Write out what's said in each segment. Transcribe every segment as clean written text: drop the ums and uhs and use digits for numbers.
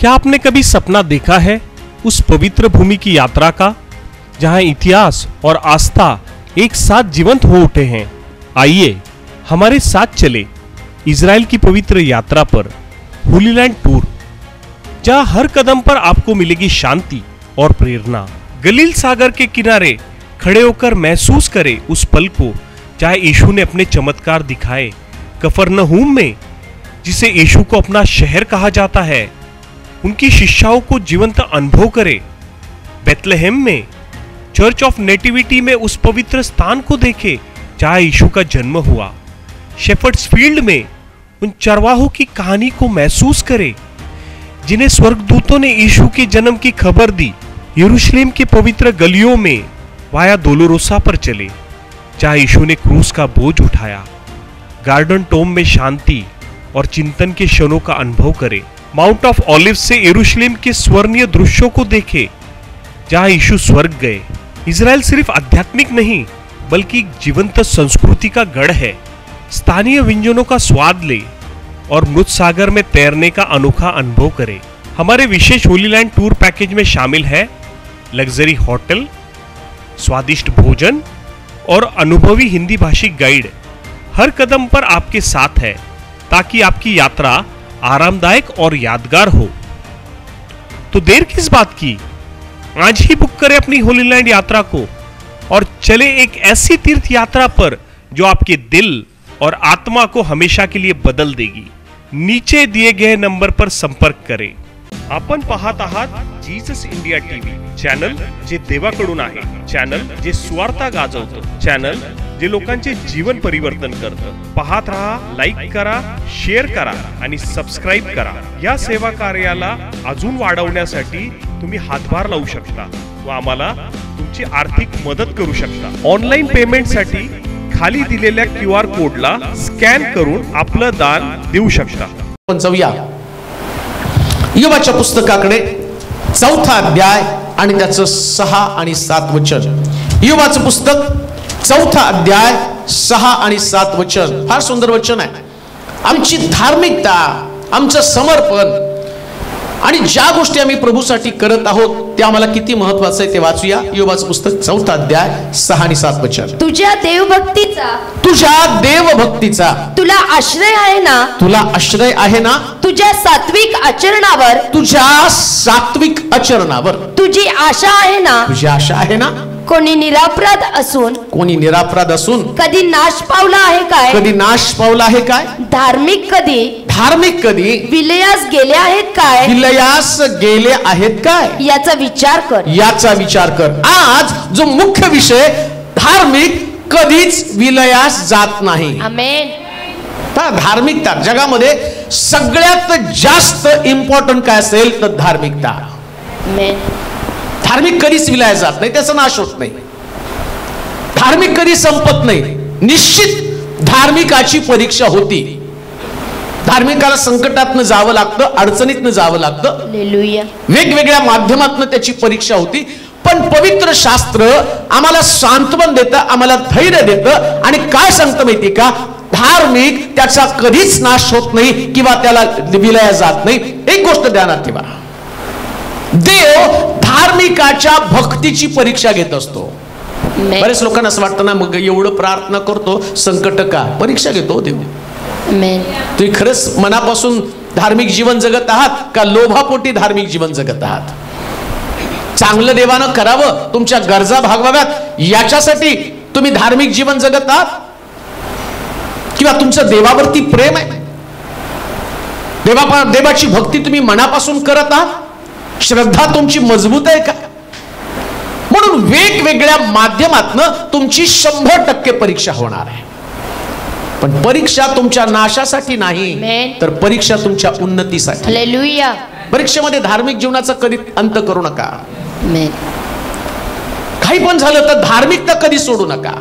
क्या आपने कभी सपना देखा है उस पवित्र भूमि की यात्रा का, जहां इतिहास और आस्था एक साथ जीवंत हो उठे हैं? आइए हमारे साथ चले इजराइल की पवित्र यात्रा पर, होली लैंड टूर, जहां हर कदम पर आपको मिलेगी शांति और प्रेरणा। गलील सागर के किनारे खड़े होकर महसूस करें उस पल को जहां यीशु ने अपने चमत्कार दिखाए। कफरनहूम में, जिसे यीशु को अपना शहर कहा जाता है, उनकी शिक्षाओं को जीवंत अनुभव करें। बेथलेहेम में, चर्च ऑफ नेटिविटी में उस पवित्र स्थान को देखें जहां यीशु का जन्म हुआ। शेफर्ड्स फील्ड में उन चरवाहों की कहानी को महसूस करें जिन्हें स्वर्गदूतों ने यीशु के जन्म की खबर दी। यरूशलेम के पवित्र गलियों में वाया दोलोरोसा पर चले जहां यीशु ने क्रूस का बोझ उठाया। गार्डन टोम में शांति और चिंतन के क्षणों का अनुभव करें। माउंट ऑफ ऑलिव्स से यरूशलेम के स्वर्णीय दृश्यों को देखें जहां यीशु स्वर्ग गए। इजराइल सिर्फ आध्यात्मिक नहीं बल्कि जीवंत संस्कृति का गढ़ है। स्थानीय व्यंजनों का स्वाद ले और मृत सागर में तैरने का अनोखा अनुभव करें। हमारे विशेष होली लैंड टूर पैकेज में शामिल है लग्जरी होटल, स्वादिष्ट भोजन और अनुभवी हिंदी भाषी गाइड हर कदम पर आपके साथ है ताकि आपकी यात्रा आरामदायक और यादगार हो। तो देर किस बात की, आज ही बुक करें अपनी होली लैंड यात्रा को और चले एक ऐसी तीर्थ यात्रा पर जो आपके दिल और आत्मा को हमेशा के लिए बदल देगी। नीचे दिए गए नंबर पर संपर्क करें। आपण पाहत आहात जीसस इंडिया टीव्ही, चॅनल जे देवाकडून आहे, चॅनल जे स्वार्था गाजवतं, चॅनल जे लोकांचे जीवन परिवर्तन करतं। पाहत रहा, लाईक करा, शेअर करा आणि सबस्क्राईब करा। या सेवा कार्याला अजून वाढवण्यासाठी तुम्ही हातभार लावू शकता व आम्हाला तुमची आर्थिक मदत करू शकता। ऑनलाईन पेमेंटसाठी खाली दिलेल्या QR कोडला स्कॅन करून आपलं दान देऊ शकता। पण जाऊया योबाच्या पुस्तकाकडे, 4था अध्याय आणि त्याचं 6 आणि 7 वचन। योबाचं पुस्तक 4था अध्याय 6 आणि 7 वचन। फार सुंदर वचन आहे। आमची धार्मिकता, आमचं समर्पण आणि ज्या गोष्टी आम्ही प्रभूसाठी करत आहोत ते आम्हाला किती महत्त्वाचं आहे ते वाचूया। योबाचं पुस्तक 4था अध्याय 6 आणि 7 वचन। तुझ्या देवभक्तीचा तुला आश्रय आहे ना, तुला आश्रय आहे ना, तुझ्या सात्विक आचरणावर तुझी आशा आहे ना, तुझी आशा आहे ना। कोणी निरापराध असून कधी नाश पावला आहे काय, धार्मिक कधी विलयास गेले आहेत काय, याचा विचार कर। आज जो मुख्य विषय, धार्मिक कधीच विलयास जात नाही। आमेन। धार्मिकता जगामध्ये सगळ्यात जास्त इम्पॉर्टंट काय असेल तर धार्मिकता। आमेन। धार्मिक कधीच विलयास जात नाही, त्याचा नाश होत नाही। धार्मिक कधी संपत नाही। निश्चित धार्मिकाची परीक्षा होती। धार्मिकाला संकटातनं जावं लागतं, अडचणीतनं जावं लागतं, हालेलुया, वेगवेगळ्या माध्यमातनं त्याची परीक्षा होती। पण पवित्र शास्त्र आम्हाला सांत्वन देतं, आम्हाला धैर्य देतं आणि काय सांगतं माहिती का, धार्मिक त्याचा कधीच नाश होत नाही किंवा त्याला विलयास जात नाही। एक गोष्ट ध्यानात ठेवा, देव धार्मिकाच्या भक्तीची परीक्षा घेत असतो। बरेच लोकांना असं वाटतं ना, मग एवढं प्रार्थना करतो, संकट का, परीक्षा घेतो देव। तुम्ही खरंच मनापासून धार्मिक जीवन जगत आहात का लोभापोटी धार्मिक जीवन जगत आहात? चांगलं देवानं करावं, तुमच्या गरजा भागवाव्यात याच्यासाठी तुम्ही धार्मिक जीवन जगत आहात किंवा तुमचं देवावरती प्रेम आहे, देवाची भक्ती तुम्ही मनापासून करत आहात, श्रद्धा तुमची मजबूत आहे का? म्हणून वेगवेगळ्या माध्यमातनं तुमची 100% परीक्षा होणार आहे। पण परीक्षा तुमच्या नाशासाठी नाही, तर परीक्षा तुमच्या उन्नतीसाठी। हालेलुया। परीक्षेमध्ये धार्मिक जीवनाचा कधी अंत करू नका। आमेन। काही पण झालं तर धार्मिकता कधी सोडू नका।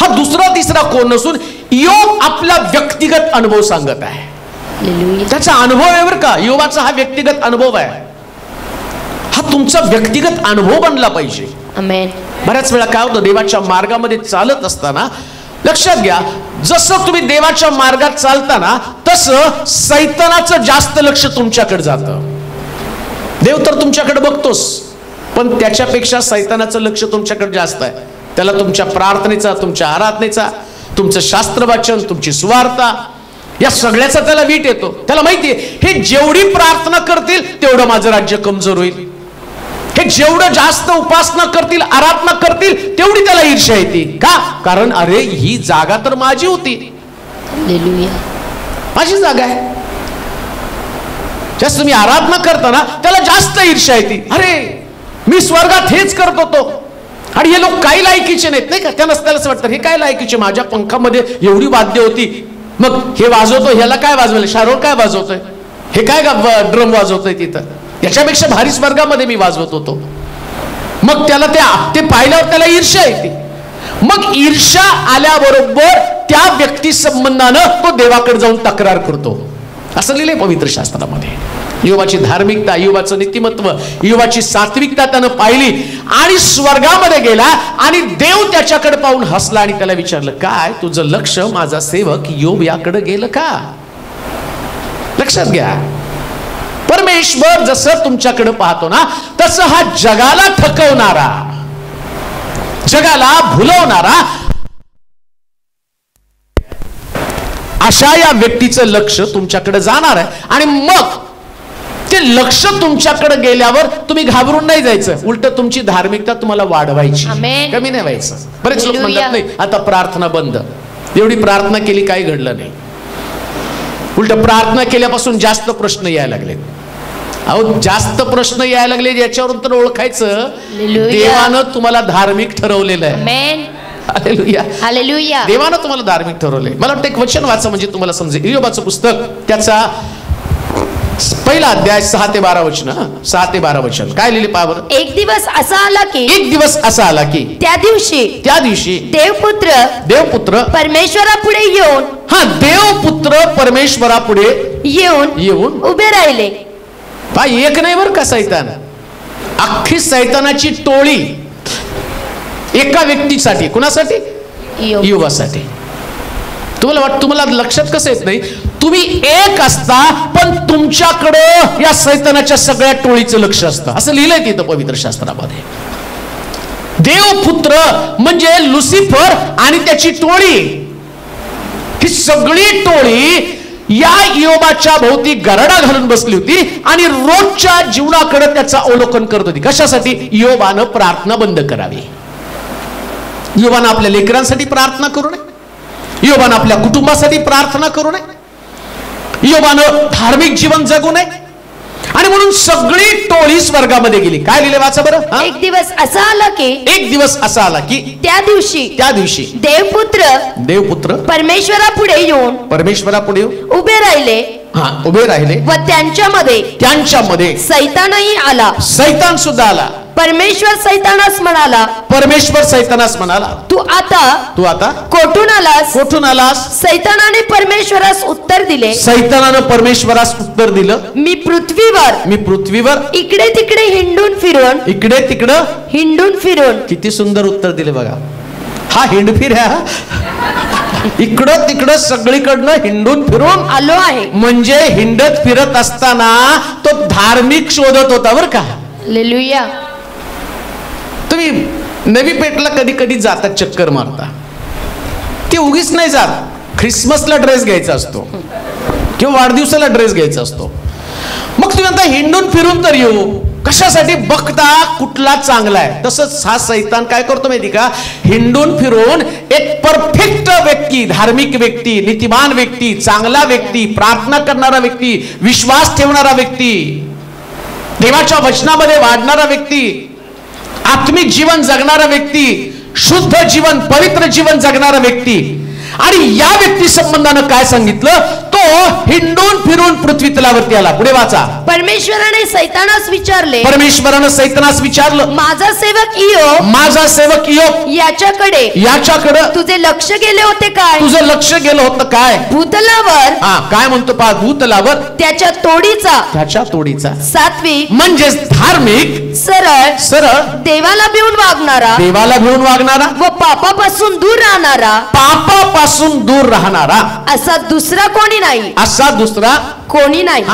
हा दुसरा तिसरा कोण नसून योब आपला व्यक्तिगत अनुभव सांगत आहे। हालेलुया। त्याचा अनुभव आहे बरं का, योबाचा हा व्यक्तिगत अनुभव आहे। हा तुमचा व्यक्तिगत अनुभव बनला पाहिजे। आमेन। बऱ्याच वेळा काय होतं, देवाच्या मार्गामध्ये चालत असताना लक्षात घ्या, जसं तुम्ही देवाच्या मार्गात चालताना तसं सैतानाचं जास्त लक्ष तुमच्याकडे जातं. देव तर तुमच्याकडे बघतोस, पण त्याच्यापेक्षा सैतानाचं लक्ष तुमच्याकडे जास्त आहे. त्याला तुमच्या प्रार्थनेचा, तुमच्या आराधनेचा, तुमचं शास्त्र वाचन, तुमची सुवार्ता, या सगळ्याचा त्याला वीट येतो. त्याला माहितीये हे जेवढी प्रार्थना करतील तेवढं माझं राज्य कमजोर होईल. हे जेवढं जास्त उपासना करतील, आराधना करतील, तेवढी त्याला ईर्ष्या येते. का? कारण अरे ही जागा तर माझी होती, माझी जागा आहे. जास्त तुम्ही आराधना करताना त्याला जास्त ईर्ष्या येते. अरे मी स्वर्गात हेच करत होतो आणि हे लोक काही लायकीचे नाहीत, नाही का? त्यांना त्याला वाटतं हे काय लायकीचे, माझ्या पंखामध्ये एवढी वाद्य होती, मग हे वाजवतो, ह्याला काय वाजवलं, शारोळ काय वाजवतोय, हे काय ड्रम वाजवतोय तिथं, याच्यापेक्षा भारी स्वर्गामध्ये मी वाजवत होतो. मग त्याला ते पाहिल्यावर त्याला ईर्ष्या येते. मग ईर्ष्या आल्याबरोबर त्या व्यक्ती संबंधानं तो देवाकडे जाऊन तक्रार करतो. असं लिहिलंय पवित्र शास्त्रामध्ये. योबाची धार्मिकता, योबाचं नीतिमत्व, योबाची सात्विकता त्यानं पाहिली आणि स्वर्गामध्ये गेला आणि देव त्याच्याकडे पाहून हसला आणि त्याला विचारलं, काय तुझं लक्ष माझा सेवक योब याकडे गेलं का? लक्षात घ्या, परमेश्वर जसं तुमच्याकडे पाहतो ना, तसं हा जगाला थकवणारा, जगाला भुलवणारा अशा या व्यक्तीचं लक्ष तुमच्याकडे जाणार आहे. आणि मग ते लक्ष तुमच्याकडे गेल्यावर तुम्ही घाबरून नाही जायचं, उलट तुमची धार्मिकता तुम्हाला वाढवायची, कमी नाही व्हायचं. बरेच लोक म्हणतात नाही आता प्रार्थना बंद, एवढी प्रार्थना केली काही घडलं नाही, उलट प्रार्थना केल्यापासून जास्त प्रश्न यायला लागले. अहो जास्त प्रश्न यायला लागले याच्यावरून तर ओळखायचं देवानं तुम्हाला धार्मिक ठरवलेलं आहे. Hallelujah, hallelujah. देवानं तुम्हाला धार्मिक ठरवले. मला वाटतं एक वचन वाचा म्हणजे तुम्हाला समजेल. योबाचं पुस्तक त्याचा पहिला अध्याय 6 ते 12 वचन. 6 ते 12 वचन काय लिहिले पहा बरं. एक दिवस असा आला की त्या दिवशी देवपुत्र परमेश्वरापुढे येऊन, हा देवपुत्र परमेश्वरापुढे येऊन उभे राहिले. पहा एक नाही बरं का सैतान, अख्खी सैतानाची टोळी एका व्यक्तीसाठी. कुणासाठी? योबासाठी. तुम्हाला लक्षात कसं येत नाही, तुम्ही एक असता पण तुमच्याकडं या सैतानाच्या सगळ्या टोळीचं लक्ष असतं. असं लिहिलंय तिथं पवित्र शास्त्रामध्ये. देवपुत्र म्हणजे लुसिफर आणि त्याची टोळी, ही सगळी टोळी या योबाच्या भोवती गरडा घालून बसली होती आणि रोजच्या जीवनाकडे त्याचं अवलोकन करत होती. कशासाठी? योबानं प्रार्थना बंद करावी, योबानं आपल्या लेकरांसाठी प्रार्थना करू नये, योबानं आपल्या कुटुंबासाठी प्रार्थना करू नये, योबानं धार्मिक जीवन जगू नये. आणि म्हणून सगळी टोळी स्वर्गामध्ये गेली. काय लिहिले वाचा बरं. एक दिवस असा आला की त्या दिवशी देवपुत्र परमेश्वरापुढे येऊन उभे राहिले व त्यांच्यामध्ये सैतानही आला. सैतान सुद्धा आला. परमेश्वर सैतानास म्हणाला, तू आता कोठून आलास? सैतानाने परमेश्वरास उत्तर दिले, सैतानानं परमेश्वरास उत्तर दिलं, मी पृथ्वीवर इकडे तिकडे हिंडून फिरून. किती सुंदर उत्तर दिले बघा. हा हिंडफिर आहे, इकडं तिकडं सगळीकडनं हिंडून फिरून आलो आहे. म्हणजे हिंडत फिरत असताना तो धार्मिक शोधत होता बरं का. हालेलुया. तुम्ही नवी पेठला कधी कधी जातात, चक्कर मारता, ते उगीच नाही जात. ख्रिसमसला ड्रेस घ्यायचा असतो किंवा वाढदिवसाला ड्रेस घ्यायचा असतो. मग तुम्ही आता हिंडून फिरून तर येऊ, कशासाठी? बघता कुठला चांगला आहे. तसंच हा सैतान काय करतो माहिती का, हिंडून फिरून एक परफेक्ट व्यक्ती, धार्मिक व्यक्ती, नीतिमान व्यक्ती, चांगला व्यक्ती, प्रार्थना करणारा व्यक्ती, विश्वास ठेवणारा व्यक्ती, देवाच्या वचनामध्ये वाढणारा व्यक्ती, आत्मिक जीवन जगणारा व्यक्ती, शुद्ध जीवन, पवित्र जीवन जगणारा व्यक्ती. आणि या व्यक्ती संबंधानं काय सांगितलं, तो हिंडून फिरून पृथ्वी तलावरती आला. पुढे वाचा. परमेश्वराने सैतानास विचारले, परमेश्वरानं सैतानास विचारलं, माझा सेवक इयोब, माझा सेवक इयोब याच्याकडे तुझे लक्ष गेले होते काय? तुझं लक्ष गेलं होतं काय? भूतलावर. काय म्हणतो पहा, भूतलावर त्याच्या तोडीचा सात्विक म्हणजेच धार्मिक, सरळ देवाला भिवून वागणारा व पापापासून दूर राहणारा असा दुसरा कोणी नाही.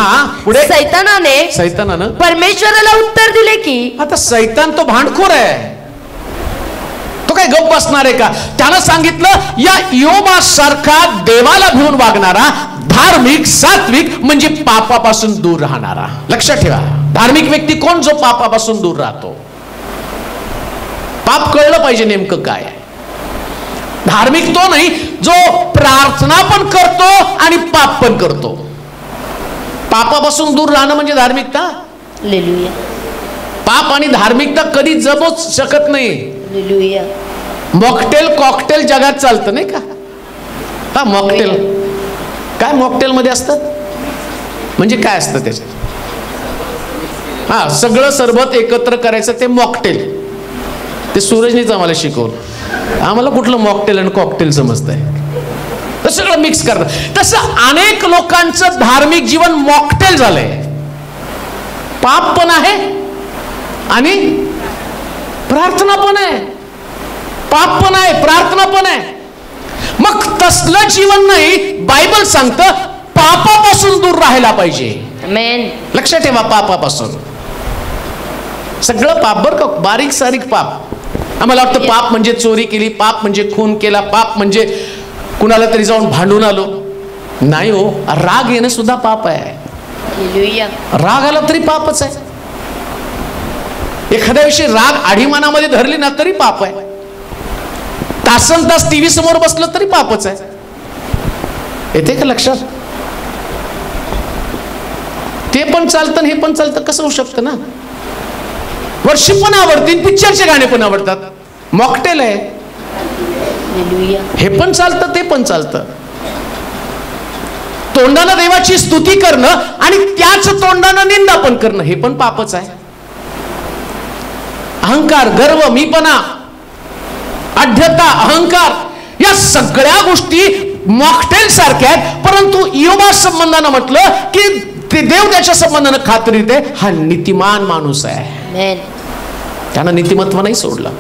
पुढे सैतानानं परमेश्वराला उत्तर दिले की, आता सैतान तो भांडखोर आहे, तो काय गप्प बसणार आहे का? त्यानं सांगितलं या इयोबासारखा देवाला भिवून वागणारा, धार्मिक, सात्विक म्हणजे पापापासून दूर राहणारा. लक्षात ठेवा, धार्मिक व्यक्ती कोण? जो पापापासून दूर राहतो. पाप कळलं पाहिजे नेमकं काय. धार्मिक तो नाही जो प्रार्थना पण करतो आणि पाप पण करतो. पापापासून दूर राहणं म्हणजे धार्मिकता. हालेलुया. पाप आणि धार्मिकता कधी जमूच शकत नाही. हालेलुया. मॉकटेल कॉकटेल जगात चालतं नाही का? हा मॉकटेल काय? मॉकटेल मध्ये असतं म्हणजे काय असतं त्याच्यात? सगळं सरबत एकत्र करायचं ते मॉकटेल. ते सूरजनीच आम्हाला शिकवलं. आम्हाला कुठलं मॉकटेल आणि कॉकटेल समजतंय? तर सगळं मिक्स करतात. तसं अनेक लोकांचं धार्मिक जीवन मॉकटेल झालंय. पाप पण आहे आणि प्रार्थना पण आहे. पाप पण आहे, प्रार्थना पण आहे. मग तसलं जीवन नाही. बायबल सांगतं पापापासून दूर राहायला पाहिजे. आमेन. लक्षात ठेवा, पापापासून. सगळं पाप बरं का, बारीक सारीक पाप. आम्हाला वाटतं पाप म्हणजे चोरी केली, पाप म्हणजे खून केला, पाप म्हणजे कुणाला तरी जाऊन भांडून आलो. नाही हो, राग येणं सुद्धा पाप आहे. राग आला तरी पापच आहे. एखाद्याविषयी राग आढीमानामध्ये धरली ना तरी पाप आहे. तासन तास टीव्ही समोर बसलं तरी पापच आहे. येते का लक्षात? ते पण चालतं हे पण चालतं, कसं होऊ शकतं ना? वर्षी पण आवडतील, पिक्चरचे गाणे पण आवडतात. मॉकटेल आहे. हे पण चालतं ते पण चालतं. तोंडानं देवाची स्तुती करणं आणि त्याच तोंडानं निंदा पण करणं हे पण पापच आहे. अहंकार, गर्व, मीपणा, आढ्यता, अहंकार या सगळ्या गोष्टी मॉकटेल सारख्या आहेत. परंतु इयोबा संबंधानं म्हटलं की ते देव त्याच्या संबंधानं खात्री देते. हा नीतिमान माणूस आहे. त्यानं नीतिमत्व नाही सोडलं.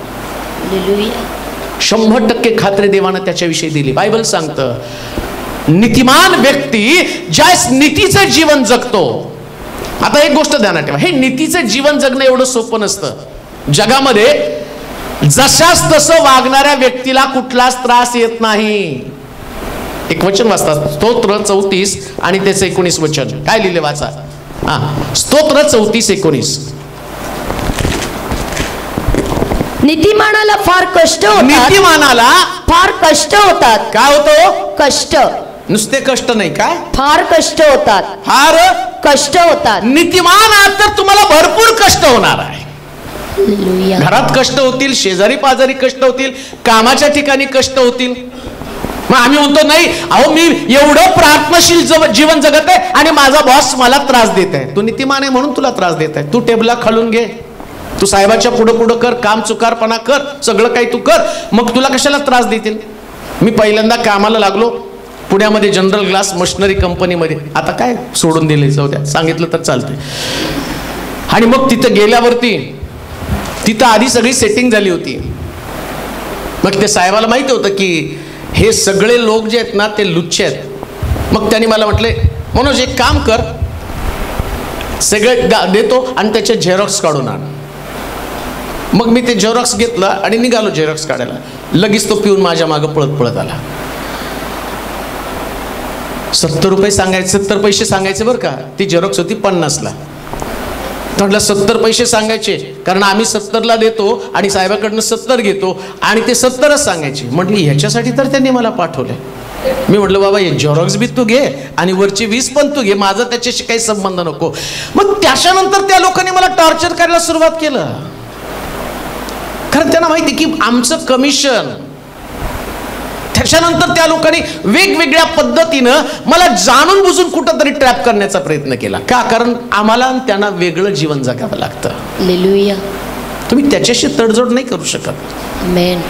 100% खात्री देवानं त्याच्याविषयी दिली. बायबल सांगतं नीतिमान व्यक्ती ज्यास नीतीचं जीवन जगतो. आता एक गोष्ट ध्यानात ठेवा, हे नीतीचं जीवन जगणं एवढं सोपं नसतं. जगामध्ये जशास तसं वागणाऱ्या व्यक्तीला कुठलाच त्रास येत नाही. एक वचन वाचतात, स्तोत्र 34 आणि त्याचं 19 वचन. काय लिहिले वाचा. स्तोत्र 34:19. नीतिमानाला फार कष्ट होतात. नीतिमानाला फार कष्ट होतात. काय होतं? कष्ट. नुसते कष्ट नाही, काय? फार कष्ट होतात. फार कष्ट होतात. नीतिमान आहात तर तुम्हाला भरपूर कष्ट होणार आहे. घरात कष्ट होतील, शेजारी पाजारी कष्ट होतील, कामाच्या ठिकाणी कष्ट होतील. मग आम्ही म्हणतो नाही, अहो मी एवढं प्रार्थनाशील जीवन जगत आहे आणि माझा बॉस मला त्रास देत आहे. तू नीतिमान आहे म्हणून तुला त्रास देत आहे. तू टेबला खालून घे, तू साहेबाच्या पुढं पुढं कर, काम चुकारपणा कर, सगळं काही तू कर, मग तुला कशाला त्रास देतील. मी पहिल्यांदा कामाला लागलो पुण्यामध्ये जनरल ग्लास मशिनरी कंपनीमध्ये. आता काय सोडून दिले, जाऊ द्या, सांगितलं तर चालतंय. आणि मग तिथं गेल्यावरती तिथं आधी सगळी सेटिंग झाली होती. मग ते साहेबाला माहिती होतं की हे सगळे लोक जे आहेत ना ते लुच्चे आहेत. मग त्यांनी मला म्हटले, मनोज एक काम कर, सगळे देतो आणि त्याचे झेरॉक्स काढून आण. मग मी ते झेरॉक्स घेतलं आणि निघालो झेरॉक्स काढायला. लगेच तो पिऊन माझ्या मागं पळत पळत आला. 70 रुपये सांगायचे, 70 पैसे सांगायचे बरं का. ती झेरॉक्स होती 50ला. म्हटलं 70 पैसे सांगायचे, कारण आम्ही 70ला देतो आणि साहेबाकडनं 70 घेतो आणि ते 70च सांगायचे. म्हटली ह्याच्यासाठी तर त्यांनी मला पाठवले. मी म्हटलं बाबा हे झेरॉक्स बी तू घे आणि वरची 20 पण तू घे, माझा त्याच्याशी काही संबंध नको. मग त्याच्यानंतर त्या लोकांनी मला टॉर्चर करायला सुरुवात केलं. कारण त्यांना माहिती की आमचं कमिशन त्याच्यानंतर त्या लोकांनी वेगवेगळ्या पद्धतीनं मला जाणून बुजून कुठंतरी ट्रॅप करण्याचा प्रयत्न केला. का? कारण आम्हाला त्यांना वेगळं जीवन जगावं लागतं. हालेलुया. तुम्ही त्याच्याशी तडजोड नाही करू शकत. आमेन.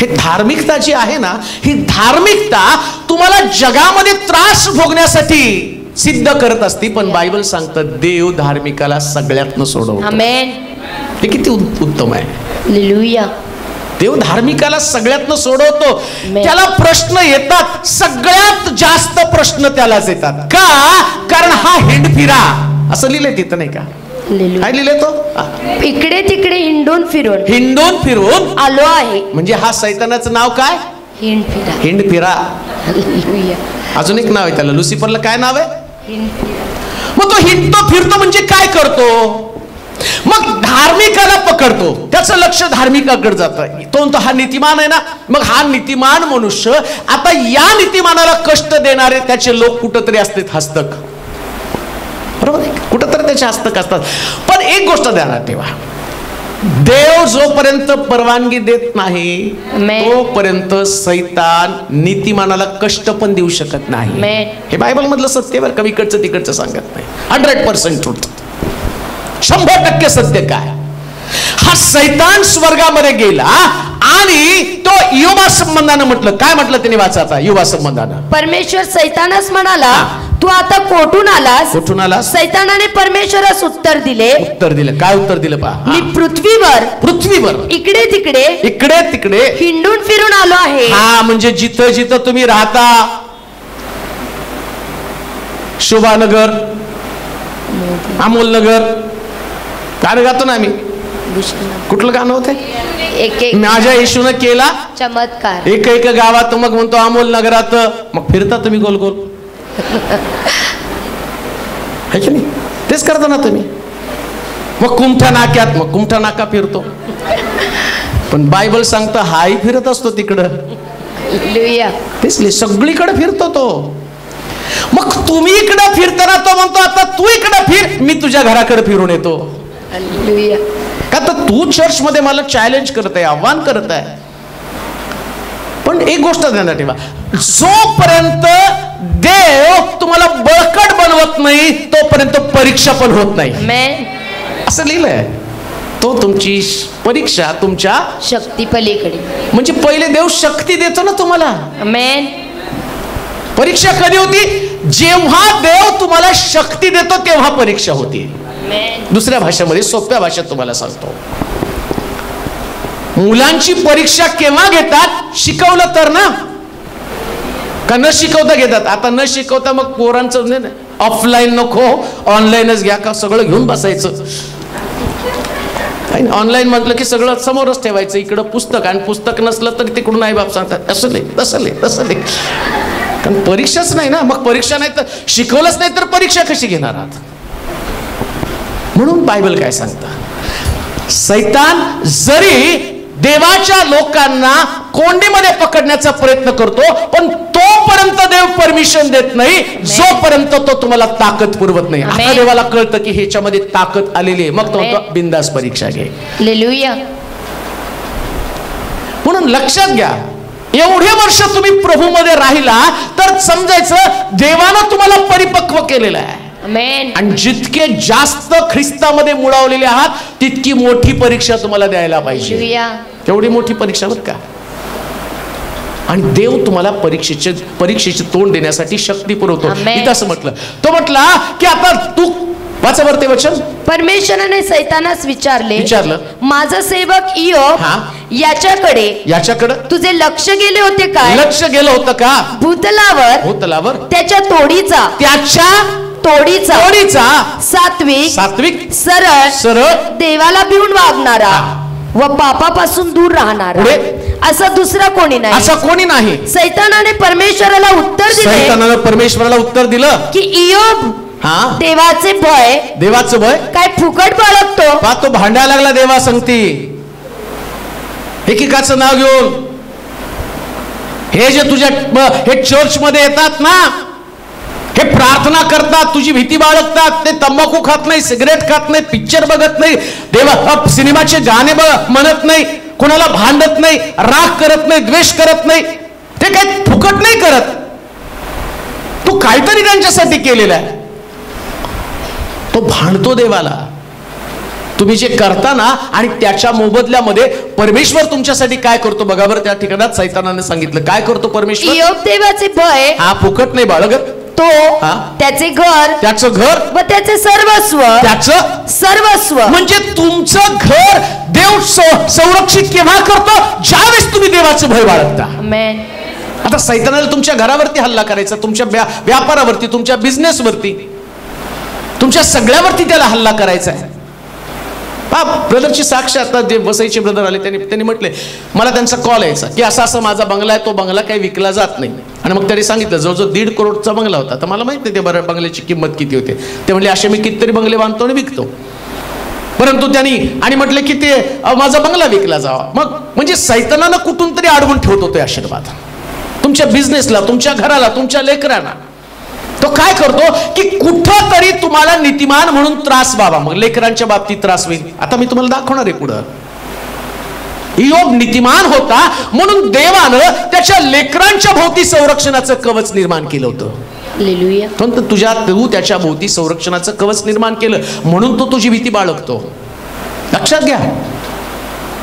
हे धार्मिकता जी आहे ना, ही धार्मिकता तुम्हाला जगामध्ये त्रास भोगण्यासाठी सिद्ध करत असती, पण बायबल सांगतं देव धार्मिकाला सगळ्यातनं सोडवतो. आमेन. हे किती उत्तम आहे. हालेलुया. देव धार्मिकाला सगळ्यातनं सोडवतो. त्याला प्रश्न येतात, सगळ्यात जास्त प्रश्न त्यालाच येतात. का? कारण हा हिंडफिरा, असं लिहिलंय तिथं नाही का? काय लिहिलंय तो? इकडे तिकडे हिंडून फिरून आलो आहे. म्हणजे हा सैतानाचं नाव काय? हिंडफिरा. हालेलुया. अजून एक नाव आहे त्याला, लुसिफरला काय नाव आहे? हिंडफिरा. मग तो हिंडतो फिरतो म्हणजे काय करतो? मग धार्मिकाला पकडतो, त्याचं लक्ष धार्मिकाकडे जातं. तो हा नीतिमान आहे ना, मग हा नीतिमान मनुष्य, आता या नीतिमानाला कष्ट देणारे त्याचे लोक कुठंतरी असतात हस्तक, बरोबर आहे? कुठंतरी त्याचे हस्तक असतात. पण एक गोष्ट ध्यानात ठेवा, देव जोपर्यंत परवानगी देत नाही तोपर्यंत सैतान नीतिमानाला कष्ट पण देऊ शकत नाही. हे बायबल मधलं सत्य बरं, कमी इकडचं तिकडचं सांगत नाही. 100% ट्रूथ, 100% सत्य. काय? हा सैतान स्वर्गामध्ये गेला आणि तो युवा संबंधानं म्हटलं, काय म्हटलं त्याने? वाचा आता, युवा संबंधानं. परमेश्वर सैतानास म्हणाला, तू आता कोठून आलास? कुठून आलास? सैतानाने परमेश्वरास उत्तर दिले. काय उत्तर दिलं पहा? मी पृथ्वीवर इकडे तिकडे हिंडून फिरून आलो आहे. हा, म्हणजे जिथं जिथं तुम्ही राहता, शोभानगर, अमोलनगर, गाणं गातो ना आम्ही. कुठलं गाणं होतं? एक माझ्या येशूनं केला चमत्कार. एक गावात, मग म्हणतो अमोल नगरात, मग फिरता तुम्ही गोल गोल, है की नाही? तेच करता ना तुम्ही. मग कुमठा नाक्यात, मग कुमठा नाका फिरतो. पण बायबल सांगतं हाही फिरत असतो तिकडं. तेच सगळीकडे फिरतो तो. मग तुम्ही इकडं फिरताना तो म्हणतो आता तू इकडं फिर, मी तुझ्या घराकडे फिरून येतो. का तर तू चर्च मध्ये मला चॅलेंज करत आहे, आव्हान करत आहे. पण एक गोष्ट ध्यानात ठेवा, जोपर्यंत देव तुम्हाला बळकट बनवत नाही तोपर्यंत परीक्षा पण होत नाही. असं लिहिलंय. तो तुमची परीक्षा तुमच्या शक्ती पलीकडे. म्हणजे पहिले देव शक्ती देतो ना तुम्हाला. आमेन. परीक्षा कधी होती? जेव्हा देव तुम्हाला शक्ती देतो तेव्हा परीक्षा होती. दुसऱ्या भाषेमध्ये, सोप्या भाषेत तुम्हाला सांगतो, मुलांची परीक्षा केव्हा घेतात? शिकवलं तर ना, का न शिकवता घेतात? आता न शिकवता मग पोरांचं ऑफलाईन नको, ऑनलाईनच घ्या, का सगळं घेऊन बसायचं. ऑनलाईन म्हटलं की सगळं समोरच ठेवायचं, इकडं पुस्तक, आणि पुस्तक नसलं तरी तिकडून आई बाप सांगतात असं नाही, तसं नाही, तसं नाही. कारण परीक्षाच नाही ना. मग परीक्षा नाही तर शिकवलंच नाही तर परीक्षा कशी घेणार आहात? म्हणून बायबल काय सांगतं, सैतान जरी देवाच्या लोकांना कोंडीमध्ये पकडण्याचा प्रयत्न करतो, पण तोपर्यंत देव परमिशन देत नाही जोपर्यंत तो तुम्हाला ताकद पुरवत नाही. आता देवाला कळतं की ह्याच्यामध्ये ताकद आलेली आहे, मग तो बिंदास परीक्षा घे. हालेलुया. म्हणून लक्षात घ्या, एवढे वर्ष तुम्ही प्रभूमध्ये राहिला तर समजायचं देवानं तुम्हाला परिपक्व केलेलं आहे. आणि जितके जास्त ख्रिस्तामध्ये मुळावलेले आहात तितकी मोठी परीक्षा तुम्हाला द्यायला पाहिजे. तेवढी मोठी परीक्षा बरं का. आणि देव तुम्हाला परीक्षेचे तोंड देण्यासाठी शक्ती पुरवतो. इथं असं म्हटलं, तो म्हटला की आता तू वाचा बरं ते वचन. परमेश्वराने सैतानास विचारलं, माझा सेवक इयोब याच्याकडे तुझे लक्ष गेले होते काय? लक्ष गेलं होतं का? भूतलावर त्याच्या तोडीचा सात्विक सरळ देवाला भिवून वागणारा व पापापासून दूर राहणारा असा दुसरा कोणी नाही. सैतानाने परमेश्वराला उत्तर दिलं की इयोब देवाचं भय काय फुकट बाळगतो? तो भांडायला लागला देवा संगती, एकेकाचं नाव घेऊन. हे जे तुझ्या हे चर्च मध्ये येतात ना, हे प्रार्थना करतात, तुझी भीती बाळगतात, ते तंबाखू खात नाही, सिगरेट खात नाही, पिक्चर बघत नाही, देवा सिनेमाचे गाणे म्हणत नाही, कोणाला भांडत नाही, राग करत नाही, द्वेष करत नाही, ते काही फुकट नाही करत, तू काहीतरी त्यांच्यासाठी केलेलं आहे. तो भांडतो देवाला. तुम्ही जे करता ना आणि त्याच्या मोबदल्यामध्ये परमेश्वर तुमच्यासाठी काय करतो बघा बरं. त्या ठिकाणात सैतानाने सांगितलं काय करतो परमेश्वर. इय्योब देवाचे भय, हा फुकट नाही बाळग, तो त्याचे घर, त्याचं घर व त्याचे सर्वस्व, त्याचं सर्वस्व. म्हणजे तुमचं घर देव संरक्षित केव्हा करतो, ज्यावेळेस तुम्ही देवाचं भय बाळगता. आमेन. आता सैतानाला तुमच्या घरावरती हल्ला करायचा, तुमच्या व्यापारावरती, तुमच्या बिझनेसवरती, तुमच्या सगळ्यावरती त्याला हल्ला करायचा आहे. ब्रदरची साक्ष आता जे वसईचे ब्रदर आले त्यांनी म्हटले मला त्यांचा कॉल यायचा की असा असा माझा बंगला आहे, तो बंगला काही विकला जात नाही. आणि मग त्यांनी सांगितलं जवळजवळ 1.5 करोडचा बंगला होता. तर मला माहित नाही ते बरं बंगल्याची किंमत किती होते. ते म्हणले असे मी कितीतरी बंगले बांधतो आणि विकतो. परंतु त्यांनी आणि म्हटले की ते माझा बंगला विकला जावा. मग म्हणजे सैतानानं कुठून तरी अडवून ठेवत होते आशीर्वाद तुमच्या बिझनेसला, तुमच्या घराला, तुमच्या लेकरांना. तो काय करतो की कुठं तरी तुम्हाला नीतिमान म्हणून त्रास व्हावा, मग लेकरांच्या बाबतीत त्रास होईल. आता मी तुम्हाला दाखवणार आहे पुढं. इय्योब नीतिमान होता म्हणून देवानं त्याच्या लेकरांच्या भोवती संरक्षणाचं कवच निर्माण केलं होतं. हालेलुया. तू त्याच्या भोवती संरक्षणाचं कवच निर्माण केलं म्हणून तो तुझी भीती बाळगतो. लक्षात घ्या,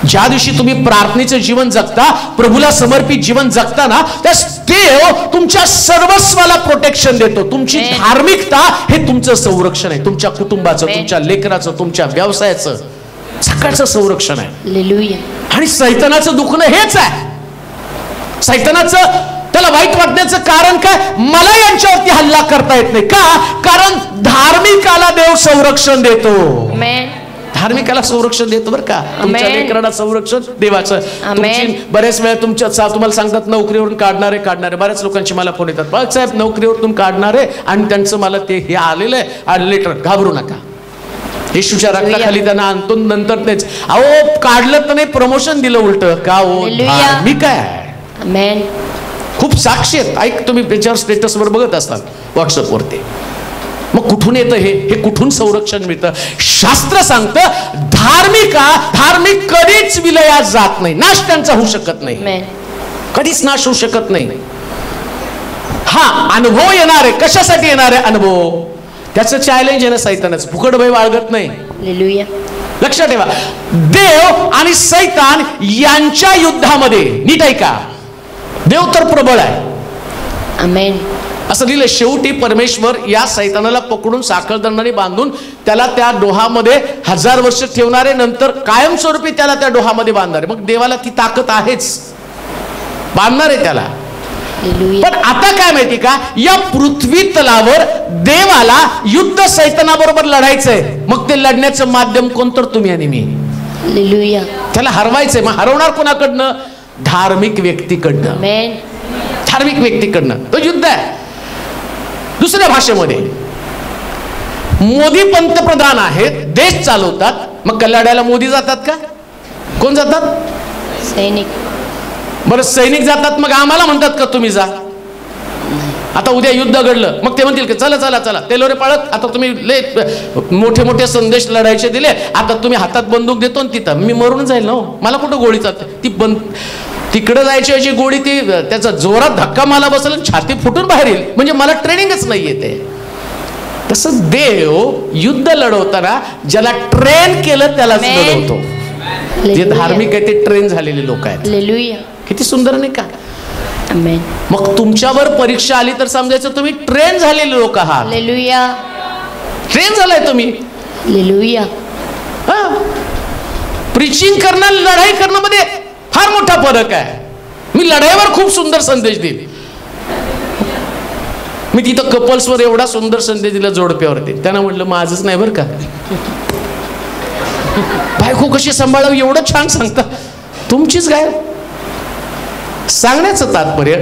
ज्या दिवशी तुम्ही प्रार्थनेचं जीवन जगता, प्रभूला समर्पित जीवन जगता ना, त्या देव तुमच्या सर्वस्वाला प्रोटेक्शन देतो. तुमची धार्मिकता हे तुमचं संरक्षण आहे. तुमच्या कुटुंबाचं, तुमच्या लेकराचं, तुमच्या व्यवसायाचं सगळ्याचं संरक्षण आहे. हालेलुया. आणि सैतानाचं दुखणं हेच आहे. सैतानाचं त्याला वाईट वाटण्याचं कारण काय, मला यांच्यावरती हल्ला करता येत नाही का, कारण धार्मिकाला देव संरक्षण देतो. धार्मिकाला संरक्षण देतो बरं का. तुमच्या लेकराला संरक्षण देवाचं. बरेच वेळा तुम्हाला सांगतात नोकरीवरून काढणारे बऱ्याच लोकांची मला फोन येतात, बघ साहेब नोकरीवरून काढणारे आणि त्यांचं मला ते हे आलेलं आहे आणि लेटर. घाबरू नका, येशूच्या रक्ताखाली त्यांना आणतो. नंतर तेच अहो काढलं तर नाही प्रमोशन दिलं उलट का हो, धार्मिक आहे. खूप साक्षी आहेत. ऐक तुम्ही त्याच्यावर स्टेटसवर बघत असतात व्हॉट्सअपवरती. मग कुठून येतं हे कुठून संरक्षण मिळतं. शास्त्र सांगतं धार्मिक कधीच विलयास जात नाही, नाश त्यांचा होऊ शकत नाही, कधीच नाश होऊ शकत नाही. हा अनुभव येणार आहे. कशासाठी येणार आहे अनुभव, त्याचं चॅलेंज आहे ना सैतानाचं. फुकट भय बाळगत नाही. हालेलुया. लक्षात ठेवा, देव आणि सैतान यांच्या युद्धामध्ये नीट ऐका, देव तर प्रबळ आहे. आमेन. असं लिहिलं शेवटी परमेश्वर या सैतानाला पकडून साखळदंडाने बांधून त्याला त्या डोहामध्ये 1000 वर्ष ठेवणारे, नंतर कायमस्वरूपी त्याला त्या डोहामध्ये बांधणारे. मग देवाला ती ताकद आहेच, बांधणार आहे त्याला. पण आता काय माहिती का, या पृथ्वी तलावर देवाला युद्ध सैतानाबरोबर लढायचंय. मग ते लढण्याचं माध्यम कोणतं, तुम्ही आणि मी. हालेलुया. त्याला हरवायचंय. मग हरवणार कोणाकडनं, धार्मिक व्यक्तीकडनं. आमेन. धार्मिक व्यक्तीकडनं तो युद्ध आहे. दुसऱ्या भाषेमध्ये मोदी पंतप्रधान आहेत, देश चालवतात. मग लढायला मोदी जातात का, कोण जातात, सैनिक. बरं सैनिक जातात. मग आम्हाला म्हणतात का तुम्ही जा. आता उद्या युद्ध घडलं मग ते म्हणतील की चला चला चला तेलोरे पाळत, आता तुम्ही लय मोठे मोठे संदेश लढायचे दिले, आता तुम्ही हातात बंदूक देतो आणि तिथं मी मरून जाईल ना, मला कुठं गोळी जाते. ती तिकडे जायची अशी गोळी, ती त्याचा जोरात धक्का मला बसला, छाती फुटून बाहेर येईल, म्हणजे मला ट्रेनिंगच नाही येते. तसंच देव युद्ध लढवताना ज्याला ट्रेन केलं त्यालाच लढवतो. जे धार्मिक आहे ते ट्रेन झालेले लोक आहेत. हालेलुया. किती सुंदर नाही का. आमेन. मग तुमच्यावर परीक्षा आली तर समजायचं तुम्ही ट्रेन झालेले लोक आहात. हालेलुया. ट्रेन झालाय तुम्ही. हालेलुया. प्रीचिंग करणं लढाई करणं मध्ये फार मोठा फरक आहे. मी लढाईवर खूप सुंदर संदेश देईल. मी तिथं कपल्सवर एवढा सुंदर संदेश दिला जोडप्यावरती, त्यांना म्हटलं माझंच नाही बरं का, बायको कशी सांभाळावी एवढं छान सांगता, तुमचीच काय. सांगण्याचं तात्पर्य,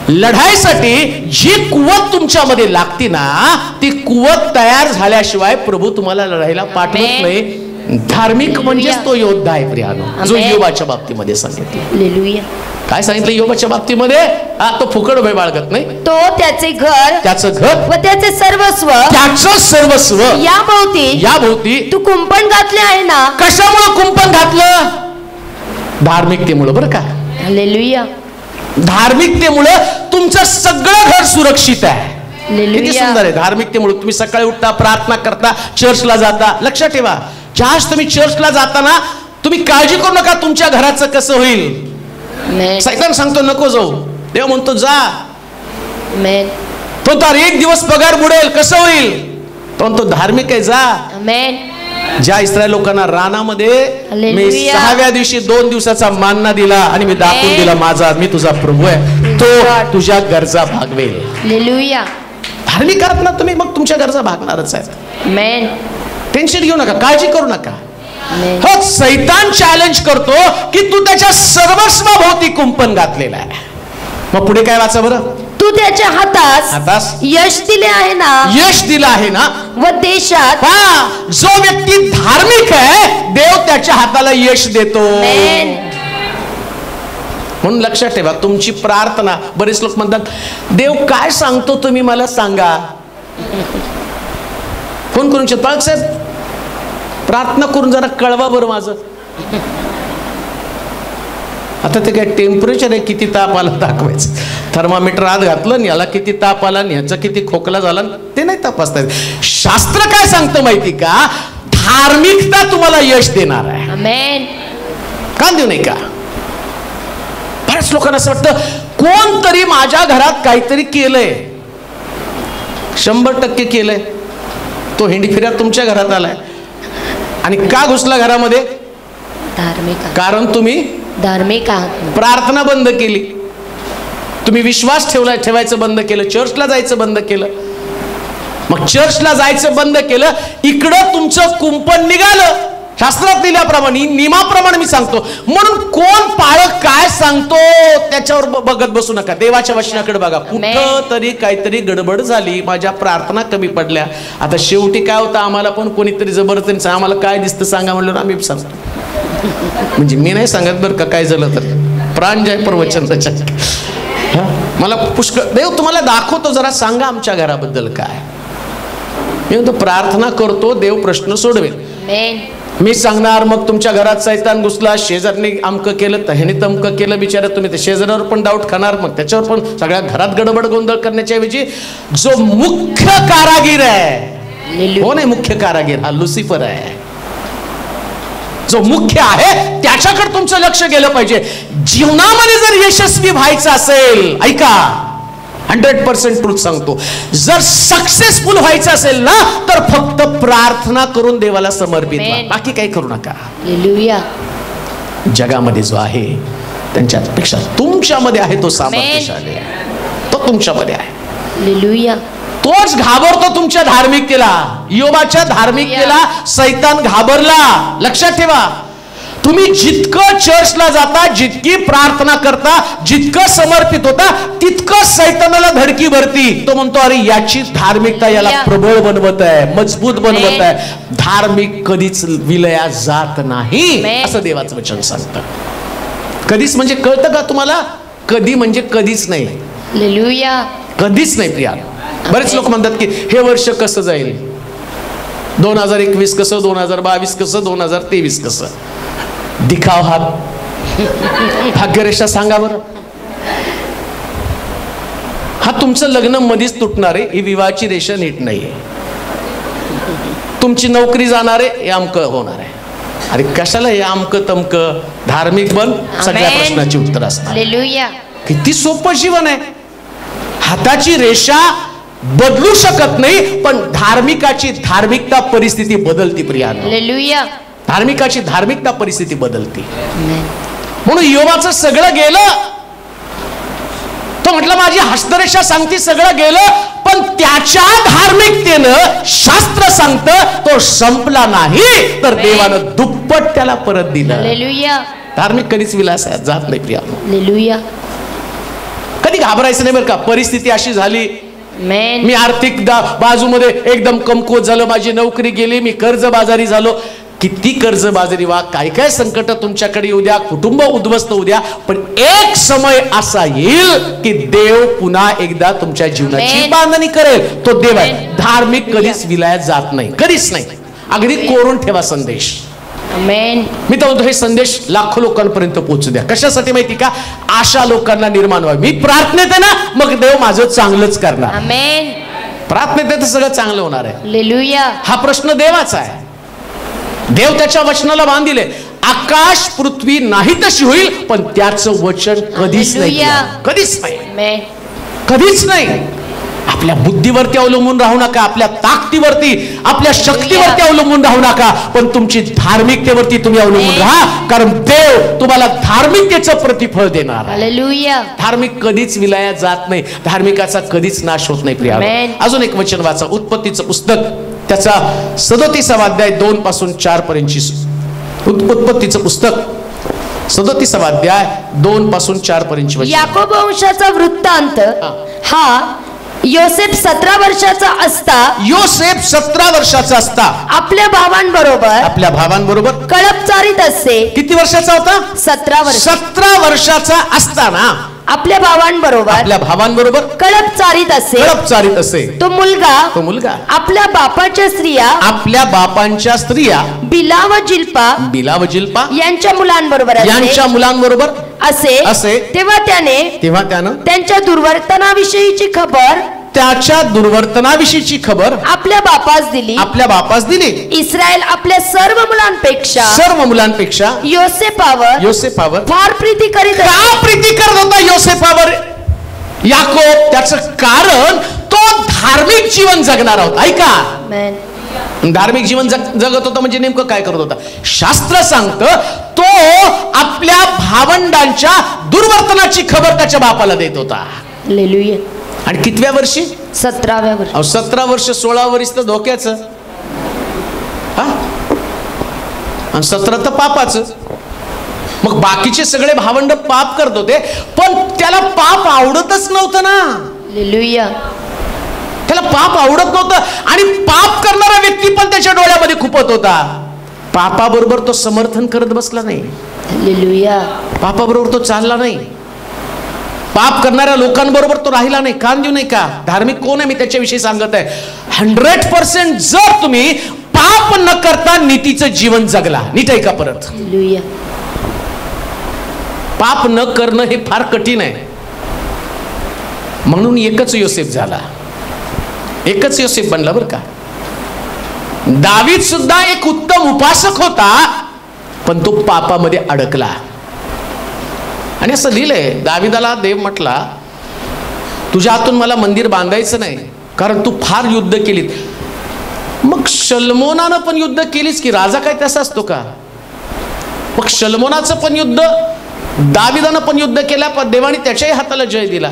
लढाईसाठी जी कुवत तुमच्यामध्ये लागते ना, ती कुवत तयार झाल्याशिवाय प्रभू तुम्हाला लढाईला पाठवत नाही. धार्मिक म्हणजेच तो योद्धा आहे प्रियानो, जो योबाच्या बाबतीमध्ये सांगितलं. हालेलुया. काय सांगितलं योबाच्या बाबतीमध्ये, तो फुकट भय बाळगत नाही. तो त्याचे घर, त्याचं घर व त्याचे सर्वस्व, त्याचं सर्वस्व या भोवती तू कुंपण घातले आहे ना. कशामुळे कुंपण घातलं, धार्मिकतेमुळे बरं का. हालेलुया. धार्मिकतेमुळे तुमचं सगळं घर सुरक्षित आहे. हालेलुया. किती सुंदर आहे. धार्मिकतेमुळे तुम्ही सकाळी उठता, प्रार्थना करता, चर्चला जाता. लक्षात ठेवा, ज्यावेळेस तुम्ही चर्चला जाताना तुम्ही काळजी करू नका तुमच्या घराचं कसं होईल. सैतान सांगतो नको जाऊ, देव म्हणतो जा. आमेन. तो तर एक दिवस पगार बुडेल, कसं होईल. तो म्हणतो धार्मिक आहे, जा. आमेन. ज्या इस्रायल लोकांना रानामध्ये मी हालेलुया. 6व्या दिवशी 2 दिवसाचा मानना दिला आणि मी दाखवून दिला माझा, मी तुझा प्रभू आहे, तो तुझ्या गरजा भागवेल. हालेलुया. धार्मिक आहात ना तुम्ही, मग तुमच्या गरजा भागणारच आहेत. आमेन. टेन्शन घेऊ नका, काळजी करू नका. आमेन. हो, सैतान चॅलेंज करतो की तू त्याच्या सर्वस्वाभोवती कुंपण घातलेला आहे. मग पुढे काय वाचा बरं. तू त्याच्या हातास हातास यश दिले आहे ना, यश दिलं आहे ना. व देशात जो व्यक्ती धार्मिक आहे, देव त्याच्या हाताला यश देतो. आमेन. म्हणून लक्षात ठेवा, तुमची प्रार्थना, बरेच लोक म्हणतात देव काय सांगतो तुम्ही मला सांगा. कोण करून पाळक साहेब प्रार्थना करून जरा कळवा बरं माझं. आता ते काय टेम्परेचर आहे, किती ताप आला दाखवायचं. थर्मामीटर आत घातलं आणि याला किती ताप आला आणि ह्याचा किती खोकला झाला ते नाही तपासता येत. शास्त्र काय सांगतं माहिती का, धार्मिकता तुम्हाला यश देणार आहे. आमेन. का देऊ नाही का. बऱ्याच लोकांना असं वाटतं कोणतरी माझ्या घरात काहीतरी केलंय, 100% केलंय. तो हिंडफिऱ्या तुमच्या घरात आलाय आणि का घुसला घरामध्ये. धार्मिक. कारण तुम्ही धार्मिक आहात. प्रार्थना बंद केली, तुम्ही विश्वास ठेवायचं बंद केलं, चर्चला जायचं बंद केलं. मग चर्चला जायचं बंद केलं, इकडं तुमचं कुंपण निघालं. शास्त्रात लिहिल्याप्रमाणे, नियमाप्रमाणे मी सांगतो. म्हणून कोण पाळक काय सांगतो त्याच्यावर बघत बसू नका, देवाच्या वचनाकडे बघा. कुठं तरी काहीतरी गडबड झाली, माझ्या प्रार्थना कमी पडल्या. आता शेवटी काय होतं, आम्हाला पण कोणीतरी जबरदस्ती आम्हाला काय दिसतं सांगा म्हणलं, आम्ही सांगतो. म्हणजे मी नाही सांगत बरं का काय झालं तर, प्राण जय प्रवचन त्याच्या. मला पुष्कळ देव तुम्हाला दाखवतो, जरा सांगा आमच्या घराबद्दल काय. मी म्हणतो प्रार्थना करतो, देव प्रश्न सोडवेल. आमेन. मी सांगणार, मग तुमच्या घरात सैतान घुसला, शेजारने अमकं केलं, ह्याने तमकं केलं, बिचारा तुम्ही ते शेजारावर पण डाऊट खाणार, मग त्याच्यावर पण सगळ्या घरात गडबड गोंधळ करण्याच्या ऐवजी जो मुख्य कारागीर आहे, हो नाही मुख्य कारागीर हा लुसिफर आहे, जो मुख्य आहे त्याच्याकडे तुमचं लक्ष गेलं पाहिजे. जीवनामध्ये जर यशस्वी व्हायचं असेल, ऐका 100% ट्रूथ सांगतो, जर सक्सेसफुल व्हायचं असेल ना, तर फक्त प्रार्थना करून देवाला समर्पित व्हा, बाकी काही करू नका. हालेलुया. जगामध्ये जो आहे त्यांच्यापेक्षा तुमच्यामध्ये आहे तो सामर्थ्यशाली आहे, तो तुमच्यामध्ये आहे. हालेलुया. तोच घाबरतो तुमच्या धार्मिकतेला. योबाच्या धार्मिकतेला सैतान घाबरला. लक्षात ठेवा, तुम्ही जितकं चर्चला जाता, जितकी प्रार्थना करता, जितकं समर्पित होता, तितकं सैतानाला धडकी भरती. तो म्हणतो अरे याची धार्मिकता याला प्रबळ बनवत आहे, मजबूत बनवत आहे. धार्मिक कधीच विलया जात नाही, असं देवाचं वचन सांगतं. कधीच म्हणजे कळतं का तुम्हाला, कधी म्हणजे कधीच नाही. हालेलुया. कधीच नाही प्रिया. बरेच लोक म्हणतात की हे वर्ष कसं जाईल, 2021 कसं, 2022 कसं, 2023 कसं. दिखाव हा भाग्यरेषा सांगा बरं. हा तुमचं लग्न मध्येच तुटणार आहे, ही विवाहाची रेषा नीट नाहीये. तुमची नोकरी जाणार आहे, हे अमकं होणार आहे. अरे कशाला हे अमकं तमकं. धार्मिक बन, सगळ्या प्रश्नाची उत्तर असतात. हालेलुया. किती सोपं जीवन आहे. हाताची रेषा बदलू शकत नाही, पण धार्मिकाची धार्मिकता परिस्थिती बदलती प्रियानो. हालेलुया. धार्मिकाची धार्मिकता परिस्थिती बदलती. म्हणून योबाचं सगळं गेलं, तो म्हटलं माझी हस्तरेषा सांगती सगळं गेलं, पण त्याच्या धार्मिकतेनं शास्त्र सांगतं तो संपला नाही, तर देवानं दुप्पट त्याला परत दिलं. हालेलुया. धार्मिक कधीच विलासात जात नाही प्रियानो. हालेलुया. कधी घाबरायचं नाही बरं का. परिस्थिती अशी झाली, आमेन. मी आर्थिक बाजूमध्ये एकदम कमकुवत झालो, माझी नोकरी गेली, मी कर्जबाजारी झालो. किती कर्जबाजारी व्हा, काय काय संकट तुमच्याकडे येऊ द्या, कुटुंब उद्ध्वस्त होऊ द्या, पण एक समय असा येईल की देव पुन्हा एकदा तुमच्या जीवनाची बांधणी करेल. तो देव आहे. धार्मिक कधीच विलायत जात नाही, कधीच नाही. अगदी कोरून ठेवा संदेश. आमेन. मी तर म्हणतो हे संदेश लाखो लोकांपर्यंत पोहोचू द्या. कशासाठी माहिती का? अशा लोकांना निर्माण व्हावे. मी प्रार्थनेत आहे ना, मग देव माझं चांगलंच करणार. आमेन. प्रार्थनेत आहे तर सगळं चांगलं होणार आहे. हालेलुया. हा प्रश्न देवाचा आहे. देव त्याच्या वचनाला बांधिले. आकाश पृथ्वी नाही तशी होईल, पण त्याचं वचन कधीच नाही, कधीच नाही, आमेन. कधीच नाही. आपल्या बुद्धीवरती अवलंबून राहू नका, आपल्या ताकदीवरती, आपल्या शक्तीवरती अवलंबून राहू नका, पण तुमची धार्मिकतेवरती तुम्ही अवलंबून राहा, कारण देव तुम्हाला धार्मिकतेचं प्रतिफळ देणार. हालेलुया. धार्मिक कधीच विलया जात नाही, धार्मिकाचा कधीच नाश होत नाही. प्रिया, अजून एक वचन वाचा, उत्पत्तीचं पुस्तक, त्याचा 37वा अध्याय 2 पासून 4 पर्यंतची. उत्पत्तीचं पुस्तक 37वा अध्याय 2 पासून 4 पर्यंतची. याकोब वंशाचा वृत्तांत हा योसेफ 17 वर्षाचा असता, योसेफ 17 वर्षाचा असता आपल्या भावांबरोबर कळप चारीत असे. किती वर्षाचा होता? 17 वर्ष. 17 वर्षाचा असताना आपल्या भावांबरोबर कळप चारीत असे. तो मुलगा आपल्या बापांच्या स्त्रिया बिला व जिल्पा यांच्या मुलांबरोबर असे. तेव्हा त्यानं त्यांच्या दुर्वर्तनाविषयीची खबर आपल्या बापास दिली. इस्रायल आपल्या सर्व मुलांपेक्षा योसेफावर फार प्रीती करीत होता. योसेफावर याकोब, त्याचं कारण तो धार्मिक जीवन जगणारा होता. ऐका, धार्मिक जीवन जगत होता म्हणजे नेमकं काय करत होता? शास्त्र सांगतं तो आपल्या भावंडांच्या दुर्वर्तनाची खबर त्याच्या बापाला देत होता. हालेलुया. आणि कितव्या वर्षी? 17व्या वर्षी. 17 वर्ष 16 वर्ष तर धोक्याचं, आणि 17 तर पापाचं. मग बाकीचे सगळे भावंड पाप करत होते, पण त्याला पाप आवडतच नव्हतं ना. हालेलुया. त्याला पाप आवडत नव्हतं, आणि पाप करणारा व्यक्ती पण त्याच्या डोळ्यामध्ये खुपत होता. पापाबरोबर तो समर्थन करत बसला नाही. हालेलुया. पापाबरोबर तो चालला नाही. पाप करणाऱ्या लोकांबरोबर तो राहिला नाही. कान देऊ नाही का? धार्मिक कोण आहे मी त्याच्याविषयी सांगत आहे. 100% जर तुम्ही पाप न करता नीतीचं जीवन जगला, नीट आहे का परत? हालेलुया. पाप न करणं हे फार कठीण आहे. म्हणून एकच योसेफ झाला, एकच योसेफ बनला बरं का. दावीद सुद्धा एक उत्तम उपासक होता, पण तो पापामध्ये अडकला. आणि असं लिहिलंय, दाविदाला देव म्हटला तुझ्या हातून मला मंदिर बांधायचं नाही, कारण तू फार युद्ध केलीत. मग शल्मोनानं पण युद्ध केलीच की, राजा काय तसा असतो का? मग शल्मोनाचं पण युद्ध, दाविदानं पण युद्ध केला, पण देवाने त्याच्याही हाताला जय दिला.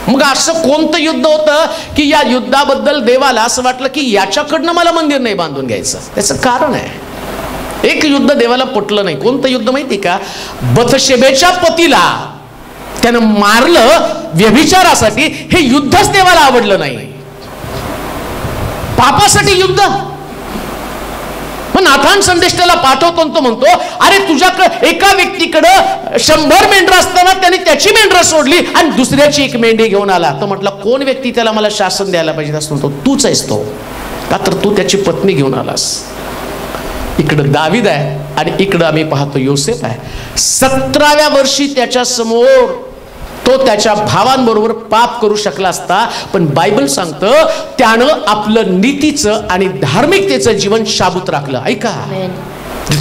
मग असं कोणतं युद्ध होतं की या युद्धाबद्दल देवाला असं वाटलं की याच्याकडनं मला मंदिर नाही बांधून घ्यायचं? त्याचं कारण आहे, एक युद्ध देवाला पटलं नाही. कोणतं युद्ध माहिती का? बथशेबेच्या पतीला त्यानं मारलं व्यभिचारासाठी. हे युद्धच देवाला आवडलं नाही. पापासाठी युद्ध. मग नाथान संदेश त्याला पाठवतो, तो म्हणतो अरे तुझ्याकडे एका व्यक्तीकडं 100 मेंढरं असताना त्याने त्याची मेंढरं सोडली आणि दुसऱ्याची एक मेंढी घेऊन आला. तो म्हटला कोण व्यक्ती त्याला मला शासन द्यायला पाहिजे? असं म्हणतो तूच आहेस तो, का तर तू त्याची पत्नी घेऊन आलास. इकडं दावीद आहे आणि इकडं आम्ही पाहतो योसेफ आहे. 17व्या वर्षी त्याच्या समोर तो त्याच्या भावांबरोबर पाप करू शकला असता, पण बायबल सांगतं त्यानं आपलं नीतीचं आणि धार्मिकतेचं जीवन शाबूत राखलं. ऐका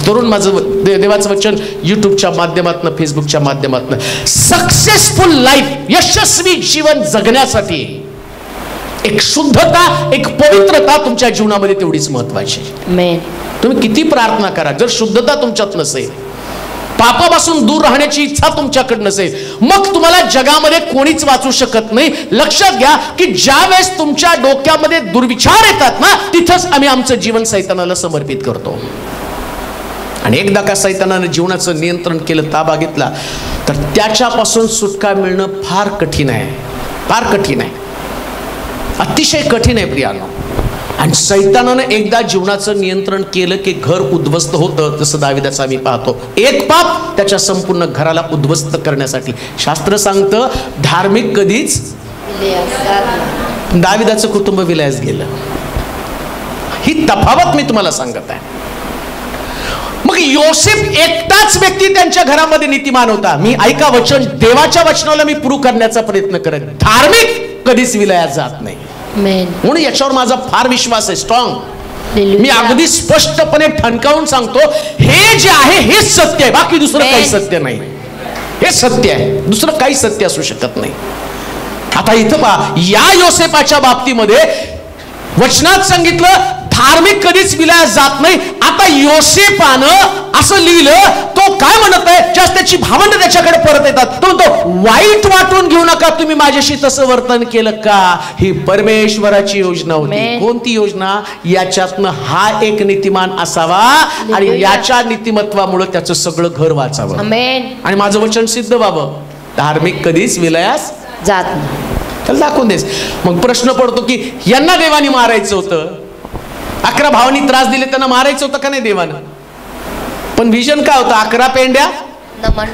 तरुण, माझं देवाचं वचन युट्यूबच्या माध्यमातून, फेसबुकच्या माध्यमातून, सक्सेसफुल लाईफ, यशस्वी जीवन जगण्यासाठी एक शुद्धता, एक पवित्रता तुमच्या जीवनामध्ये तेवढीच महत्वाची. तुम्ही किती प्रार्थना करा, जर शुद्धता तुमच्यात नसेल, पापापासून दूर राहण्याची इच्छा तुमच्याकडे नसेल, मग तुम्हाला जगामध्ये कोणीच वाचू शकत नाही. लक्षात घ्या की ज्या वेळेस तुमच्या डोक्यामध्ये दुर्विचार येतात ना, तिथंच आम्ही आमचं जीवन सैतानाला समर्पित करतो. आणि एकदा का सैतानानं जीवनाचं नियंत्रण केलं, ताबा घेतला, तर त्याच्यापासून सुटका मिळणं फार कठीण आहे, फार कठीण आहे, अतिशय कठीण आहे प्रियानो. आणि सैतानानं एकदा जीवनाचं नियंत्रण केलं की घर उद्ध्वस्त होतं. जसं दाविदाचं आम्ही पाहतो, एक पाप त्याच्या संपूर्ण घराला उद्ध्वस्त करण्यासाठी. शास्त्र सांगतं धार्मिक कधीच, दाविदाचं कुटुंब विलयास गेलं. ही तफावत मी तुम्हाला सांगत आहे. मग योसेफ एकटाच व्यक्ती त्यांच्या घरामध्ये नीतिमान होता. मी ऐका वचन, देवाच्या वचनाला मी प्रूव्ह करण्याचा प्रयत्न करेन. धार्मिक कधीच विलयात जात नाही. म्हणून याच्यावर माझा फार विश्वास आहे, स्ट्रॉंग. मी अगदी स्पष्टपणे ठणकावून सांगतो, हे जे आहे हेच सत्य आहे, बाकी दुसरं काही सत्य नाही. हे सत्य आहे, दुसरं काही सत्य असू शकत नाही. आता इथं पहा, या योसेफाच्या बाबतीमध्ये वचनात सांगितलं धार्मिक कधीच विलयात जात नाही. आता योसेफानं असं लिहिलं, तो काय म्हणत आहे, ज्यास त्याची भावंड त्याच्याकडे परत येतात, तो म्हणतो वाईट वाटून घेऊ नका, तुम्ही माझ्याशी तसं वर्तन केलं का. ही परमेश्वराची योजना होती. कोणती योजना? याच्यातनं हा एक नीतिमान असावा आणि याच्या नीतिमत्वामुळे त्याचं सगळं घर वाचावं आणि माझं वचन सिद्ध व्हावं. धार्मिक कधीच विलयास जात नाही. त्याला दाखवून देस. मग प्रश्न पडतो की यांना देवानी मारायचं होतं, 11 भावांनी त्रास दिले, त्यांना मारायचं होतं का नाही देवानं? पण व्हिजन काय होतं? 11 पेंड्या नमन.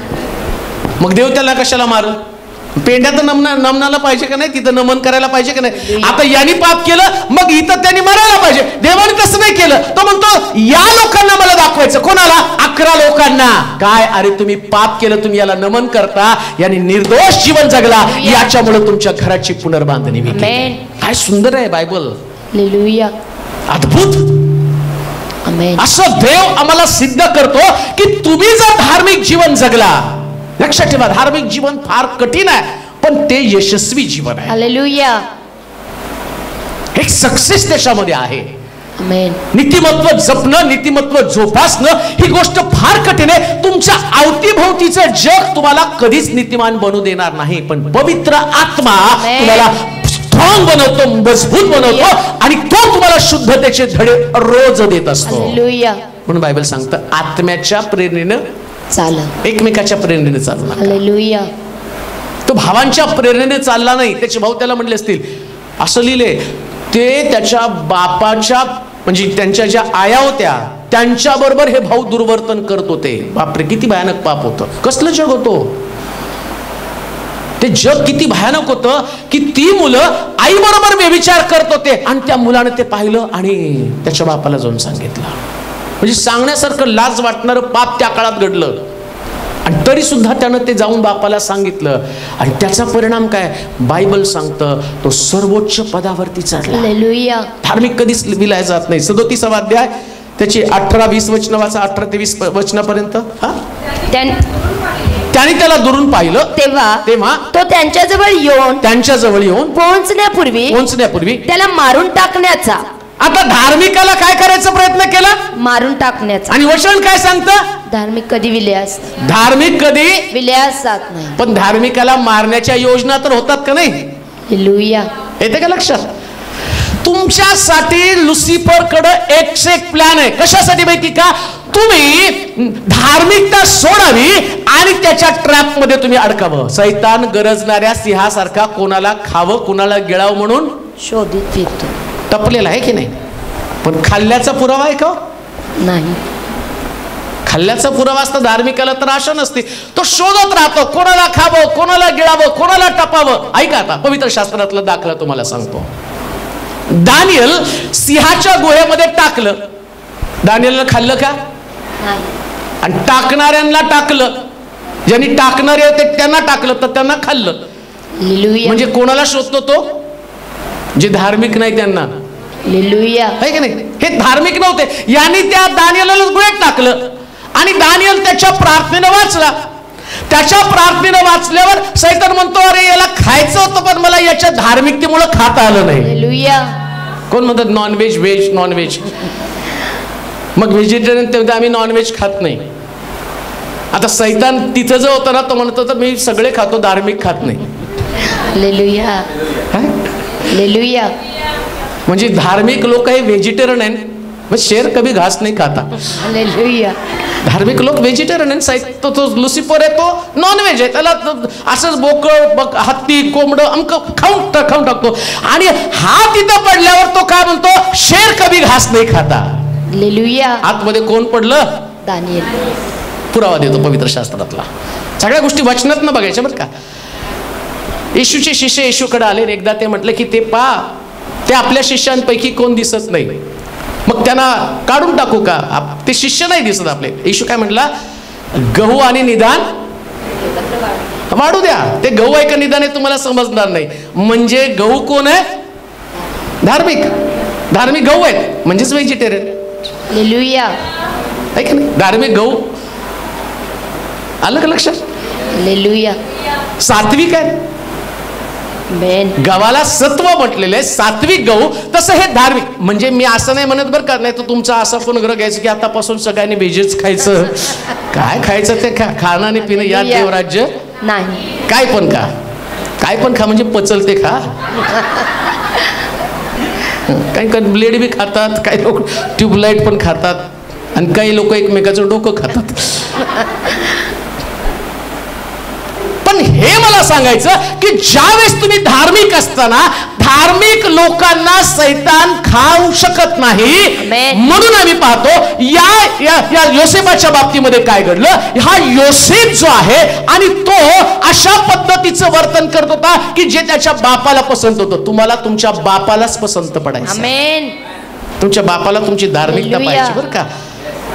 मग देव त्याला कशाला मारल? पेंड्या तर नमनाला पाहिजे का नाही, तिथं नमन करायला पाहिजे का नाही. आता यांनी पाप केलं, मग इथं त्यांनी मारायला पाहिजे. देवाने तसं नाही केलं. तो म्हणतो या लोकांना मला दाखवायचं. कोणाला? 11 लोकांना. काय? अरे तुम्ही पाप केलं, तुम्ही याला नमन करता, याने निर्दोष जीवन जगला, याच्यामुळे तुमच्या घराची पुनर्बांधणी होईल. काय सुंदर आहे बायबल. हालेलुया. अद्भुत. असं देव आम्हाला सिद्ध करतो की तुम्ही जर धार्मिक जीवन जगला, लक्षात ठेवा, धार्मिक जीवन फार कठीण आहे, पण ते यशस्वी जीवन आहे. हालेलुया. एक सक्सेस त्याच्यामध्ये आहे. आमेन. नीतिमत्व जपणं, नीतिमत्व जोपासणं ही गोष्ट फार कठीण आहे. तुमच्या अवतीभोवतीचं जग तुम्हाला कधीच नीतिमान बनवू देणार नाही, पण पवित्र आत्मा तुम्हाला स्ट्रॉंग बनवतो, मजबूत बनवतो आणि तो तुम्हाला शुद्धतेचे धडे रोज देत असतो. हालेलुया. म्हणून बायबल सांगतं आत्म्याच्या प्रेरणेनं चाला, एकमेकाच्या प्रेरणेने चालू नका. हालेलुया. तो भावांच्या प्रेरणेने चालला नाही. त्याचे भाऊ त्याला म्हणले असतील, असं लिहिले, ते त्याच्या बापाच्या म्हणजे त्यांच्या ज्या आया होत्या त्यांच्या बरोबर हे भाऊ दुर्वर्तन करत होते. बापरे, किती भयानक पाप होतं. कसलं जग होतं ते. जग किती भयानक होतं की ती मुलं आई बरोबर व्यभिचार करत होते आणि त्या मुलाने ते पाहिलं आणि त्याच्या बापाला जाऊन सांगितलं. म्हणजे सांगण्यासारखं लाज वाटणारं पाप त्या काळात घडलं आणि तरी सुद्धा त्यानं ते जाऊन बापाला सांगितलं आणि त्याचा परिणाम काय? बायबल सांगतं तो सर्वोच्च पदावरती चढला. हालेलुया. धार्मिक कधीच विलयात जात नाही. 37वा अध्याय त्याची 18-20 वचन वाचा, 18 ते 20 वचनापर्यंत. त्याने त्याला दुरून पाहिलं, तेव्हा तो त्यांच्याजवळ येऊन पोहोचण्यापूर्वी त्याला मारून टाकण्याचा. आता धार्मिकाला काय करायचा प्रयत्न केला? मारून टाकण्याचा. आणि वचन काय सांगतं? धार्मिक कधी विलयास जात नाही. पण धार्मिकाला मारण्याच्या योजना तर होतात का नाही? हालेलुया. येते का लक्षात? तुमच्यासाठी लुसिफर कडे एक प्लॅन आहे. कशासाठी माहिती का? तुम्ही धार्मिकता सोडावी आणि त्याच्या ट्रॅप मध्ये तुम्ही अडकावं. सैतान गरजणाऱ्या सिंहासारखा कोणाला खावं कोणाला गिळावं म्हणून शोधित फिरतो. टपलेला आहे की नाही? पण खाल्ल्याचा पुरावा आहे का? नाही. खाल्ल्याचा पुरावा असता धार्मिकाला तर आशा नसते. तो शोधत राहतो कोणाला खावं कोणाला गिळावं कोणाला टपावं. ऐका आता पवित्र शास्त्रातला दाखला तुम्हाला सांगतो. दानियल सिंहाच्या गुहेमध्ये टाकलं. दानियलनं खाल्लं का? आणि टाकणाऱ्यांना टाकलं. ज्यांनी टाकणारे होते त्यांना टाकलं तर त्यांना खाल्लं. म्हणजे कोणाला शोधतो तो? जे धार्मिक नाही त्यांना. आहे की नाही? हे धार्मिक नव्हते. यांनी त्या दानियलला गुहेत टाकलं आणि दानियल त्याच्या प्रार्थनेनं वाचला. त्याच्या प्रार्थनेनं वाचल्यावर सैतान म्हणतो अरे याला खायचं होतं पण मला याच्या धार्मिकतेमुळे खाता आलं नाही. कोण म्हणतात नॉनव्हेज व्हेज नॉनव्हेज. मग व्हेजिटेरियन तेव्हा आम्ही नॉनव्हेज खात नाही. आता सैतान तिथं जो होता ना तो म्हणतो तर मी सगळे खातो धार्मिक खात नाही. हालेलुया. हालेलुया. म्हणजे धार्मिक लोक हे व्हेजिटेरियन आहे, मग शेर कभी घास नाही खाता. हालेलुया. धार्मिक लोक व्हेजिटेरियन आहे. तो लुसिफर आहे तो नॉनव्हेज आहे. त्याला असंच बोकड हत्ती कोंबड अमक खाऊन टाकतो. आणि हा तिथं पडल्यावर तो काय म्हणतो? शेर कभी घास नाही खाता. हालेलुया. आतमध्ये कोण पडलं? दानियल. पुरावा देतो पवित्र शास्त्रातला. सगळ्या गोष्टी वचनात न बघायच्या बरं का. येशूचे शिष्य येशूकडे आले. एकदा ते म्हटले की ते आपल्या शिष्यांपैकी कोण दिसत नाही. मग त्यांना काढून टाकू का? ते शिष्य नाही दिसत आपले. येशू काय म्हटला? गहू आणि निदान वाढू द्या. ते गहू आहे का निदान आहे तुम्हाला समजणार नाही. म्हणजे गहू कोण आहे? धार्मिक. धार्मिक गहू आहेत म्हणजेच व्हेजिटेरियन. हालेलुया. आहे का नाही? धार्मिक गहू आलं का लक्षात? हालेलुया. सात्विक आहे. गव्हाला सत्व म्हटलेलं आहे, सात्विक गहू. तसं हे धार्मिक. म्हणजे मी असं नाही म्हणत बरं का, नाही तर तुमचा असा पण ग्रह घ्यायचं की आतापासून सगळ्यांनी व्हेजच खायचं. काय खायचं ते खा. खाणं आणि पिणं या देवराज्य नाही. काय पण खा. काय पण खा म्हणजे पचल ते खा. काही काही ब्लेड बी खातात, काही लोक ट्यूबलाईट पण खातात आणि काही लोक एकमेकाचं डोकं खातात. पण हे मला सांगायचं की ज्यावेळेस तुम्ही धार्मिक असताना धार्मिक लोकांना सैतान खाऊ शकत नाही. म्हणून आम्ही पाहतो या योसेफाच्या बाबतीमध्ये काय घडलं. हा योसेफ जो आहे आणि तो अशा पद्धतीचं वर्तन करत होता की जे त्याच्या बापाला पसंत होतं. तुम्हाला तुमच्या बापालाच पसंत पडायचं. तुमच्या बापाला तुमची धार्मिकता पाहिजे बरं का.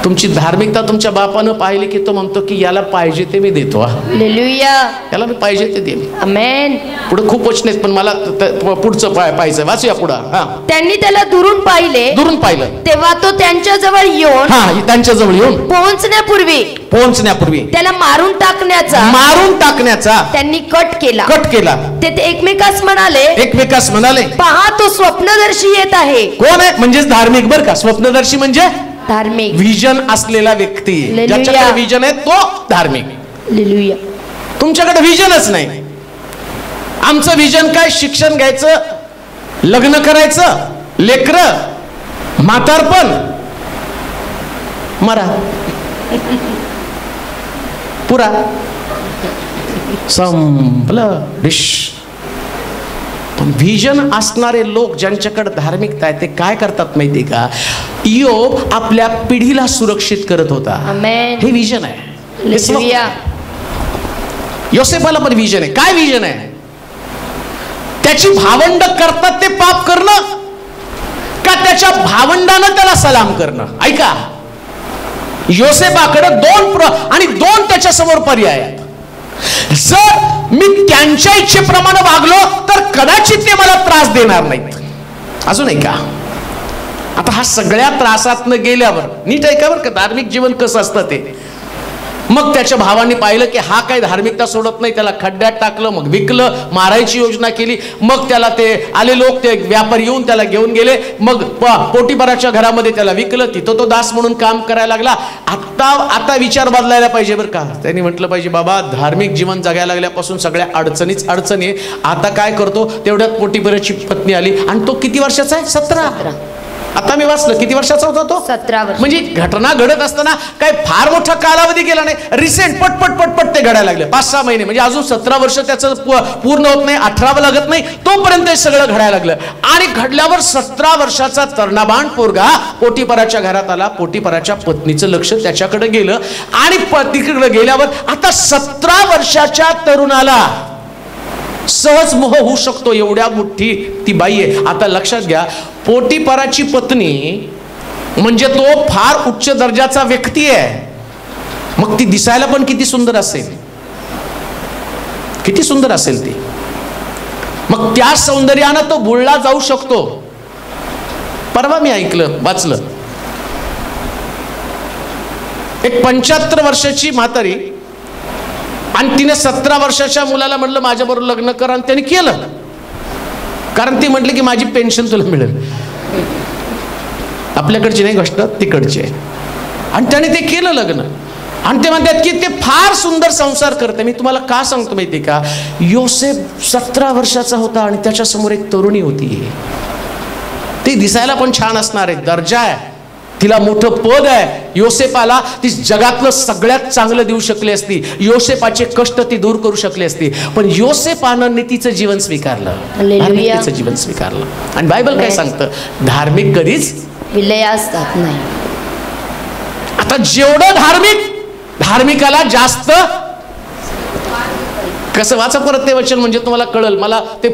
तुमची धार्मिकता तुमच्या बापानं पाहिली की तो म्हणतो की याला पाहिजे ते मी देतो. हालेलुया. याला मी पाहिजे ते दे. आमेन. पुढे खूप वचन आहेत पण मला पुढचं पाहायचं. वाचूया पुढं. त्यांनी त्याला दुरून पाहिलं तेव्हा तो त्यांच्या जवळ येऊन त्यांच्या जवळ येऊन पोहोचण्यापूर्वी त्याला मारून टाकण्याचा त्यांनी कट केला. ते एकमेकास म्हणाले पहा तो स्वप्नदर्शी येत आहे. कोण आहे? म्हणजेच धार्मिक बरं का. स्वप्नदर्शी म्हणजे धार्मिक विजन असलेला व्यक्ती. ज्याच्याकडे विजन आहे तो धार्मिक. तुमच्याकडे विजनच नाही. आमचं विजन काय? शिक्षण घ्यायचं, लग्न करायचं, लेकरं, म्हातारपण, मरा, पुरा, संपलं, डिश. पण विजन असणारे लोक ज्यांच्याकडे धार्मिकता आहे ते काय करतात माहिती का? योब आपल्या पिढीला सुरक्षित करत होता. हे विजन आहे. योसेफाला पण विजन आहे. काय विजन आहे? त्याची भावंड करतात ते पाप करणं का त्याच्या भावंडानं त्याला सलाम करणं? ऐका, योसेफाकडे दोन त्याच्या समोर पर्याय आहेत. जर मी त्यांच्या इच्छेप्रमाणे वागलो तर कदाचित ते मला त्रास देणार नाहीत. अजून ऐका, आता हा सगळ्या त्रासातनं गेल्यावर नीट ऐका बरं का धार्मिक जीवन कसं असतं ते. मग त्याच्या भावांनी पाहिलं की हा काही धार्मिकता सोडत नाही. त्याला खड्ड्यात टाकलं, मग विकलं, मारायची योजना केली. मग त्याला ते आले लोक, ते व्यापारी येऊन त्याला घेऊन गेले. मग पोटीपराच्या घरामध्ये त्याला विकलं. तिथं तो दास म्हणून काम करायला लागला. आता विचार बदलायला पाहिजे बरं का. त्यांनी म्हटलं पाहिजे बाबा धार्मिक जीवन जगायला लागल्यापासून सगळ्या अडचणी. आता काय करतो? तेवढ्यात पोटीपराची पत्नी आली आणि तो किती वर्षाचा आहे? 17. आता मी वाचलं किती वर्षाचा होता तो? 17 वर्ष. म्हणजे घटना घडत असताना काय फार मोठा कालावधी गेला नाही. रिसेंट पटपट ते घडायला लागले. 5-6 महिने म्हणजे अजून 17 वर्ष त्याचं पूर्ण होत नाही, 18 लागत नाही तोपर्यंत हे सगळं घडायला लागलं. आणि घडल्यावर 17 वर्षाचा तरुणाबाण पोरगा पोटीपराच्या घरात आला. पोटीपराच्या पत्नीचं लक्ष त्याच्याकडे गेलं आणि तिकडे गेल्यावर आता 17 वर्षाच्या तरुणाला सहज मोह होऊ शकतो. एवढ्या मोठी ती बाई आहे. आता लक्षात घ्या, पोटीपराची पत्नी म्हणजे तो फार उच्च दर्जाचा व्यक्ती आहे. मग ती दिसायला पण किती सुंदर असेल, किती सुंदर असेल ती. मग त्या सौंदर्यानं तो बुडला जाऊ शकतो. परवा मी वाचलं एक 75 वर्षाची म्हातारी आणि तिने 17 वर्षाच्या मुलाला म्हटलं माझ्याबरोबर लग्न कर आणि त्याने केलं. कारण ती म्हटली की माझी पेन्शन तुला मिळेल. आपल्याकडची नाही गोष्ट, तिकडची आहे. आणि त्याने ते केलं लग्न. आणि ते म्हणतात की ते फार सुंदर संसार करते. मी तुम्हाला का सांगतो माहिती का? योसेफ 17 वर्षाचा होता आणि त्याच्या समोर एक तरुणी होती. ती दिसायला पण छान असणार आहे, दर्जा आहे, तिला मोठं पद आहे. योसेफाला ती जगातलं सगळ्यात चांगलं देऊ शकली असती. योसेफाचे कष्ट ती दूर करू शकली असती. पण योसेफानं नीतीचं जीवन स्वीकारलं, धार्मिकतेचं जीवन स्वीकारलं. आणि बायबल काय सांगतं? धार्मिक कधीच विलयास जात नाही. आता जेवढं धार्मिकाला जास्त कसं वाचा परत ते वचन म्हणजे तुम्हाला कळल. मला ते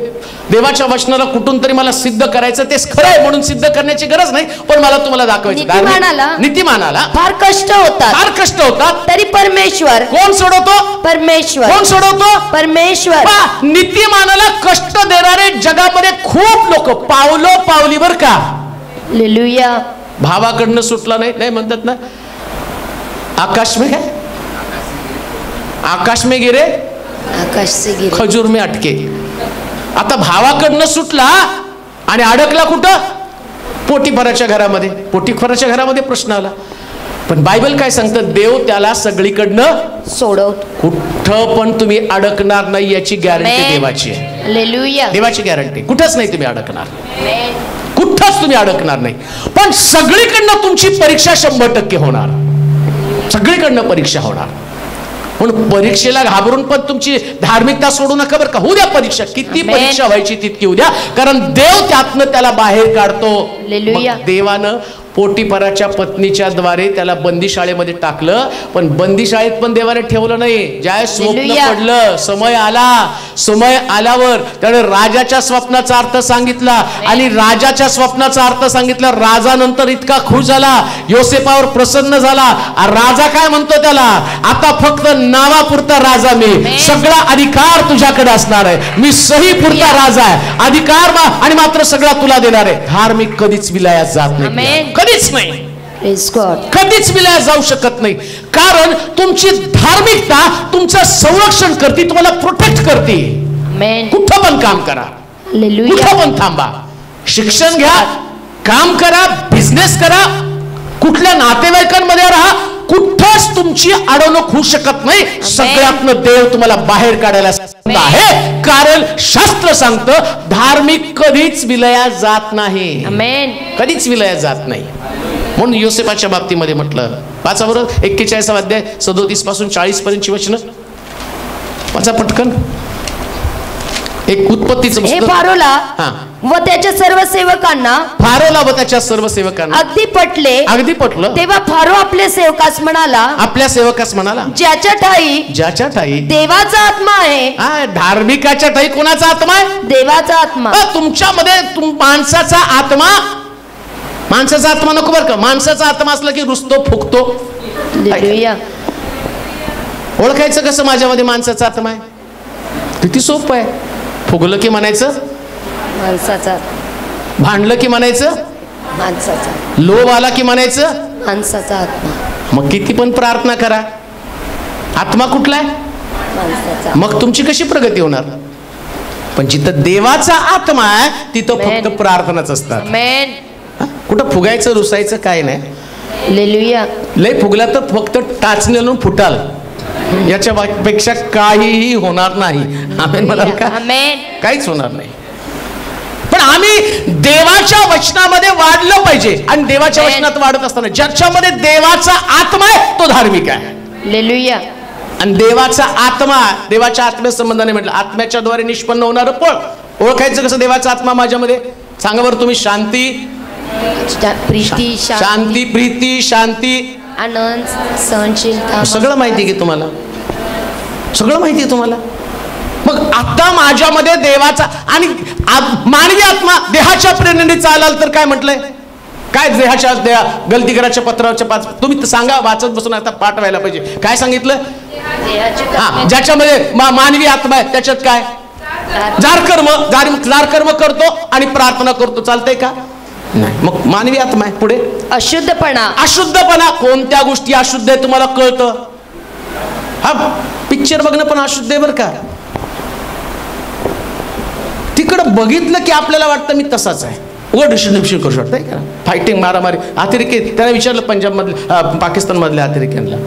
देवाच्या वचनाला कुठून तरी मला सिद्ध करायचं, तेच खरं आहे म्हणून सिद्ध करण्याची गरज नाही, पण मला तुम्हाला दाखवायचं. नीतिमानाला फार कष्ट होतात, फार कष्ट होतात, तरी परमेश्वर कोण सोडवतो? परमेश्वर. कोण सोडवतो? परमेश्वर. नीतिमानाला कष्ट देणारे जगामध्ये खूप लोक पावलो पावलीवर का. हालेलुया. भावाकडनं सुटला नाही, नाही म्हणतात ना, आकाश में है, आकाश में गिरे, आकाश से गिरे, खजूर में अटके. आता भावाकडनं सुटला आणि अडकला कुठं? पोटीफराच्या घरामध्ये. पोटीफराच्या घरामध्ये प्रश्न आला, पण बायबल काय सांगतं? देव त्याला सगळीकडनं सोडवतो. कुठं पण तुम्ही अडकणार नाही याची गॅरंटी देवाची आहे. हालेलुया. देवाची गॅरंटी. कुठंच नाही तुम्ही अडकणार, कुठंच तुम्ही अडकणार नाही. पण सगळीकडनं तुमची परीक्षा 100% होणार, सगळीकडनं परीक्षा होणार. म्हणून परीक्षेला घाबरून पण तुमची धार्मिकता सोडू नका बरं का. होऊ द्या परीक्षा, किती परीक्षा व्हायची तितकी होऊ द्या, कारण देव त्यातनं त्याला बाहेर काढतो. देवानं पोटीफराच्या पत्नीच्या द्वारे त्याला बंदीशाळेमध्ये टाकलं, पण बंदीशाळेत पण देवाने ठेवलं नाही. ज्या स्वप्न पडलं, समय आला, समय आल्यावर त्याने राजाच्या स्वप्नाचा अर्थ सांगितला आणि राजाच्या स्वप्नाचा अर्थ सांगितला. राजा नंतर इतका खुश झाला, योसेफावर प्रसन्न झाला. राजा काय म्हणतो त्याला? आता फक्त नावापुरता राजा मी, सगळा अधिकार तुझ्याकडे असणार आहे, मी सही पुरता राजा आहे, अधिकार आणि मात्र सगळा तुला देणार आहे. धार्मिक कधीच विलायात जात नाही, कधीच नाही, कधीच विलायात जाऊ शकत नाही. कारण तुमची धार्मिकता तुमचं संरक्षण करते, तुम्हाला प्रोटेक्ट करते. कुठं पण काम करा, कुठं पण थांबा, शिक्षण घ्या, काम करा, बिझनेस करा, कुठल्या नातेवाईकांमध्ये राहा, कुठंच तुमची अडवणूक होऊ शकत नाही. सगळ्यातनं देव तुम्हाला बाहेर काढायला आहे, कारण शास्त्र सांगतं धार्मिक कधीच विलयात जात नाही, कधीच विलयात जात नाही. म्हणून योसेफाच्या बाबतीमध्ये म्हटलं, वाचा बरं 41 अध्याय 37 पासून 40 पर्यंतची वचनं वाचा पटकन. एक उत्पत्तीचं हे फारोला व त्याच्या सर्व सेवकांना, फारोला व त्याच्या सर्व सेवकांना अगदी पटले, अगदी पटलं. तेव्हा फारो आपल्या सेवकास म्हणाला, आपल्या सेवकास म्हणाला, ज्याच्या ठाई देवाचा आत्मा आहे. धार्मिकाच्या ठाई कोणाचा आत्मा आहे? देवाचा आत्मा. तुमच्यामध्ये माणसाचा आत्मा, माणसाचा आत्मा नको बरं का. माणसाचा आत्मा असला की रुसतो, फुकतो. ओळखायचं कसं माझ्यामध्ये माणसाचा आत्मा आहे? किती सोपं आहे. फुगलं की म्हणायचं माणसाचा, भांडलं की म्हणायचं माणसाचा, लोभ आला की म्हणायचं माणसाचा आत्मा. मग किती पण प्रार्थना करा, आत्मा कुठला आहे? माणसाचा. मग तुमची कशी प्रगती होणार? पण जिथं देवाचा आत्मा आहे तिथं फक्त प्रार्थनाच असतात. कुठं फुगायचं रुसायचं काय नाही. हालेलुया. लय फुगला तर फक्त टाचणीला फुटाल, याच्या पेक्षा काहीही होणार नाही. आमेन म्हणाल का? काहीच होणार नाही. पण आम्ही देवाच्या वचनामध्ये वाढलं पाहिजे, आणि देवाच्या वचनात वाढत असताना ज्याच्यामध्ये देवाचा आत्मा आहे तो धार्मिक आहे. हालेलुया. आणि देवाचा आत्मा, देवाच्या आत्म्या संबंधाने म्हटलं, आत्म्याच्या द्वारे निष्पन्न होणारं फळ. ओळखायचं कसं देवाचा आत्मा माझ्यामध्ये? सांगा बरं तुम्ही. शांती, प्रीती, शांती, प्रीती, शांती, आनंद, सहनशीलता, सगळं माहिती आहे तुम्हाला, सगळं माहिती आहे तुम्हाला. मग आता माझ्यामध्ये देवाचा आणि मानवी आत्मा देहाच्या प्रेरणेने चालाल तर काय म्हटलंय? काय देहाच्या गलती करायच्या पत्राच्या 5 तुम्ही सांगा, वाचत बसून आता पाठ व्हायला पाहिजे. काय सांगितलं? ज्याच्यामध्ये मानवी आत्मा आहे त्याच्यात काय? जार कर्म करतो आणि प्रार्थना करतो. चालतंय का? नाही. मग मानवी आत्मा आहे. पुढे अशुद्धपणा. अशुद्धपणा. कोणत्या गोष्टी अशुद्ध आहे तुम्हाला कळतं? हा पिक्चर बघणं पण अशुद्ध आहे बरं का. तिकडं बघितलं की आपल्याला वाटतं मी तसाच आहे. डिस्ट्रिब्युशन करू शकतो का? फायटिंग, मारामारी. अतिरेकी त्याला विचारलं पंजाब मधल्या, पाकिस्तान मधल्या अतिरेक्यांना,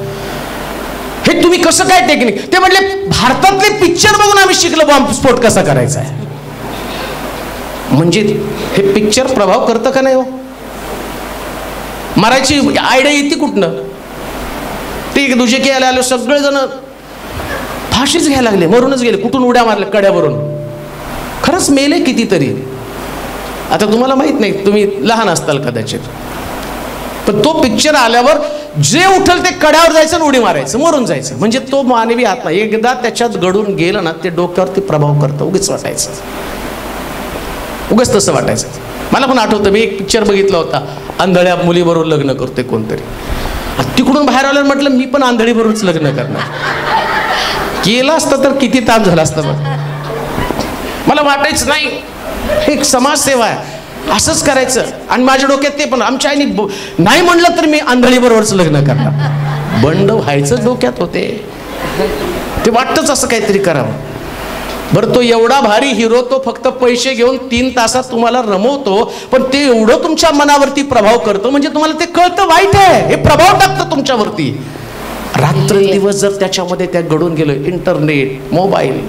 हे तुम्ही कसं काय टेक्निक? ते म्हटले भारतातले पिक्चर बघून आम्ही शिकलो बॉम्बस्फोट कसा करायचा आहे. म्हणजे हे पिक्चर प्रभाव करतं का नाही हो? मारायची आयडिया येते कुठनं? ते दुजे की आले सगळेजण फाशीच घ्यायला लागले, मरूनच गेले. कुठून उड्या मारल्या? कड्यावरून. खरंच मेले कितीतरी. आता तुम्हाला माहित नाही, तुम्ही लहान असताल कदाचित, पण तो पिक्चर आल्यावर जे उठल ते कड्यावर जायचं आणि उडी मारायचं, मरून जायचं. म्हणजे तो मानवी आत्मा एकदा त्याच्यात घडून गेला ना, ते डोक्यावरती प्रभाव करतं. उगीच वाटायचं. उगाच तसं वाटायचं. मला पण आठवतं, मी एक पिक्चर बघितला होता, आंधळ्या मुलीबरोबर लग्न करते कोणतरी. तिकडून बाहेर आल्यावर म्हटलं मी पण आंधळीबरोबरच लग्न करणार. केलं असतं तर किती ताप झाला असता बघ. मला वाटायचं नाही, एक समाजसेवा आहे, असंच करायचं. आणि माझ्या डोक्यात ते पण, आमच्या आईने नाही म्हणलं तर मी आंधळीबरोबरच लग्न करणार. बंड व्हायचं डोक्यात होते. ते वाटतच असं काहीतरी करावं. बरं, तो एवढा भारी हिरो, तो फक्त पैसे घेऊन 3 तासात तुम्हाला रमवतो, पण ते एवढं तुमच्या मनावरती प्रभाव करतो म्हणजे तुम्हाला ते कळतं वाईट आहे, हे प्रभाव टाकतं तुमच्यावरती. रात्रंदिवस जर त्याच्यामध्ये त्या घडून गेलो, इंटरनेट, मोबाईल,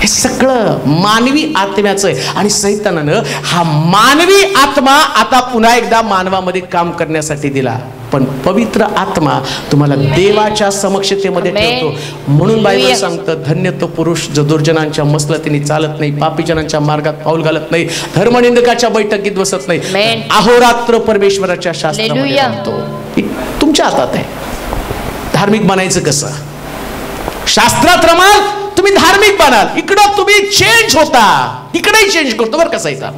हे सगळं मानवी आत्म्याचं आहे. आणि सैतानानं हा मानवी आत्मा आता पुन्हा एकदा मानवामध्ये काम करण्यासाठी दिला. पण पवित्र आत्मा तुम्हाला देवाच्या समक्षतेमध्ये ठेवतो. म्हणून बायबल सांगतं, धन्य तो पुरुष जो दुर्जनांच्या मसलतीने चालत नाही, पापीजनांच्या मार्गात पाऊल घालत नाही, धर्मनिंदकाच्या बैठकीत बसत नाही, अहोरात्र परमेश्वराच्या शास्त्रामध्ये राहतो. तुमच्या हातात आहे. धार्मिक बनायचं कसं? शास्त्रात रमाल, तुम्ही धार्मिक बनाल. इकडं तुम्ही चेंज होता, इकडेही चेंज करतो बरं का सैतान.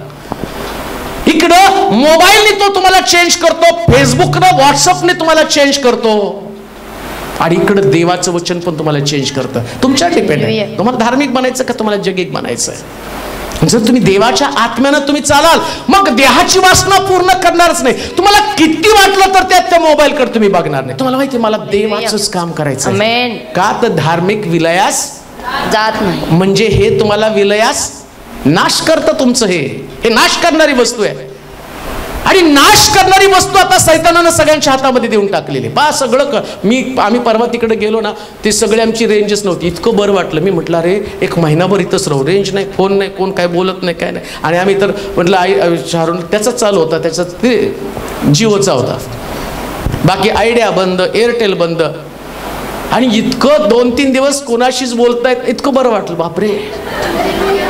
इकडं मोबाईलने तो तुम्हाला चेंज करतो, फेसबुकनं, व्हॉट्सअपने तुम्हाला चेंज करतो, आणि इकडं देवाचं वचन पण तुम्हाला चेंज करतं. तुमच्या डिपेंड आहे तुम्हाला धार्मिक बनायचं का तुम्हाला जगिक बनायचं. जर तुम्ही देवाच्या आत्म्यानं तुम्ही चालाल, मग देहाची वासना पूर्ण करणारच नाही. तुम्हाला किती वाटलं तर त्या मोबाईलकडे तुम्ही बघणार नाही. तुम्हाला माहिती, मला देवाचंच काम करायचं का? तर धार्मिक विलयास जात नाही. म्हणजे हे तुम्हाला विलयास नाश करतं तुमचं. हे नाश करणारी वस्तू आहे. आणि नाश करणारी वस्तू आता सैतानानं सगळ्यांच्या हातामध्ये देऊन टाकलेली. बा सगळं आम्ही परवा तिकडे गेलो ना, ते सगळे आमची रेंजच नव्हती. इतकं बरं वाटलं. मी म्हटलं अरे एक महिनाभर इथंच राहू, रेंज नाही, फोन नाही, कोण काय बोलत नाही, काय नाही. आणि आम्ही तर म्हटलं आई शारून त्याचाच चालू होता, त्याचा ते जिओचा होता, बाकी आयडिया बंद, एअरटेल बंद. आणि इतकं 2-3 दिवस कोणाशीच बोलतायत, इतकं बरं वाटलं. बापरे,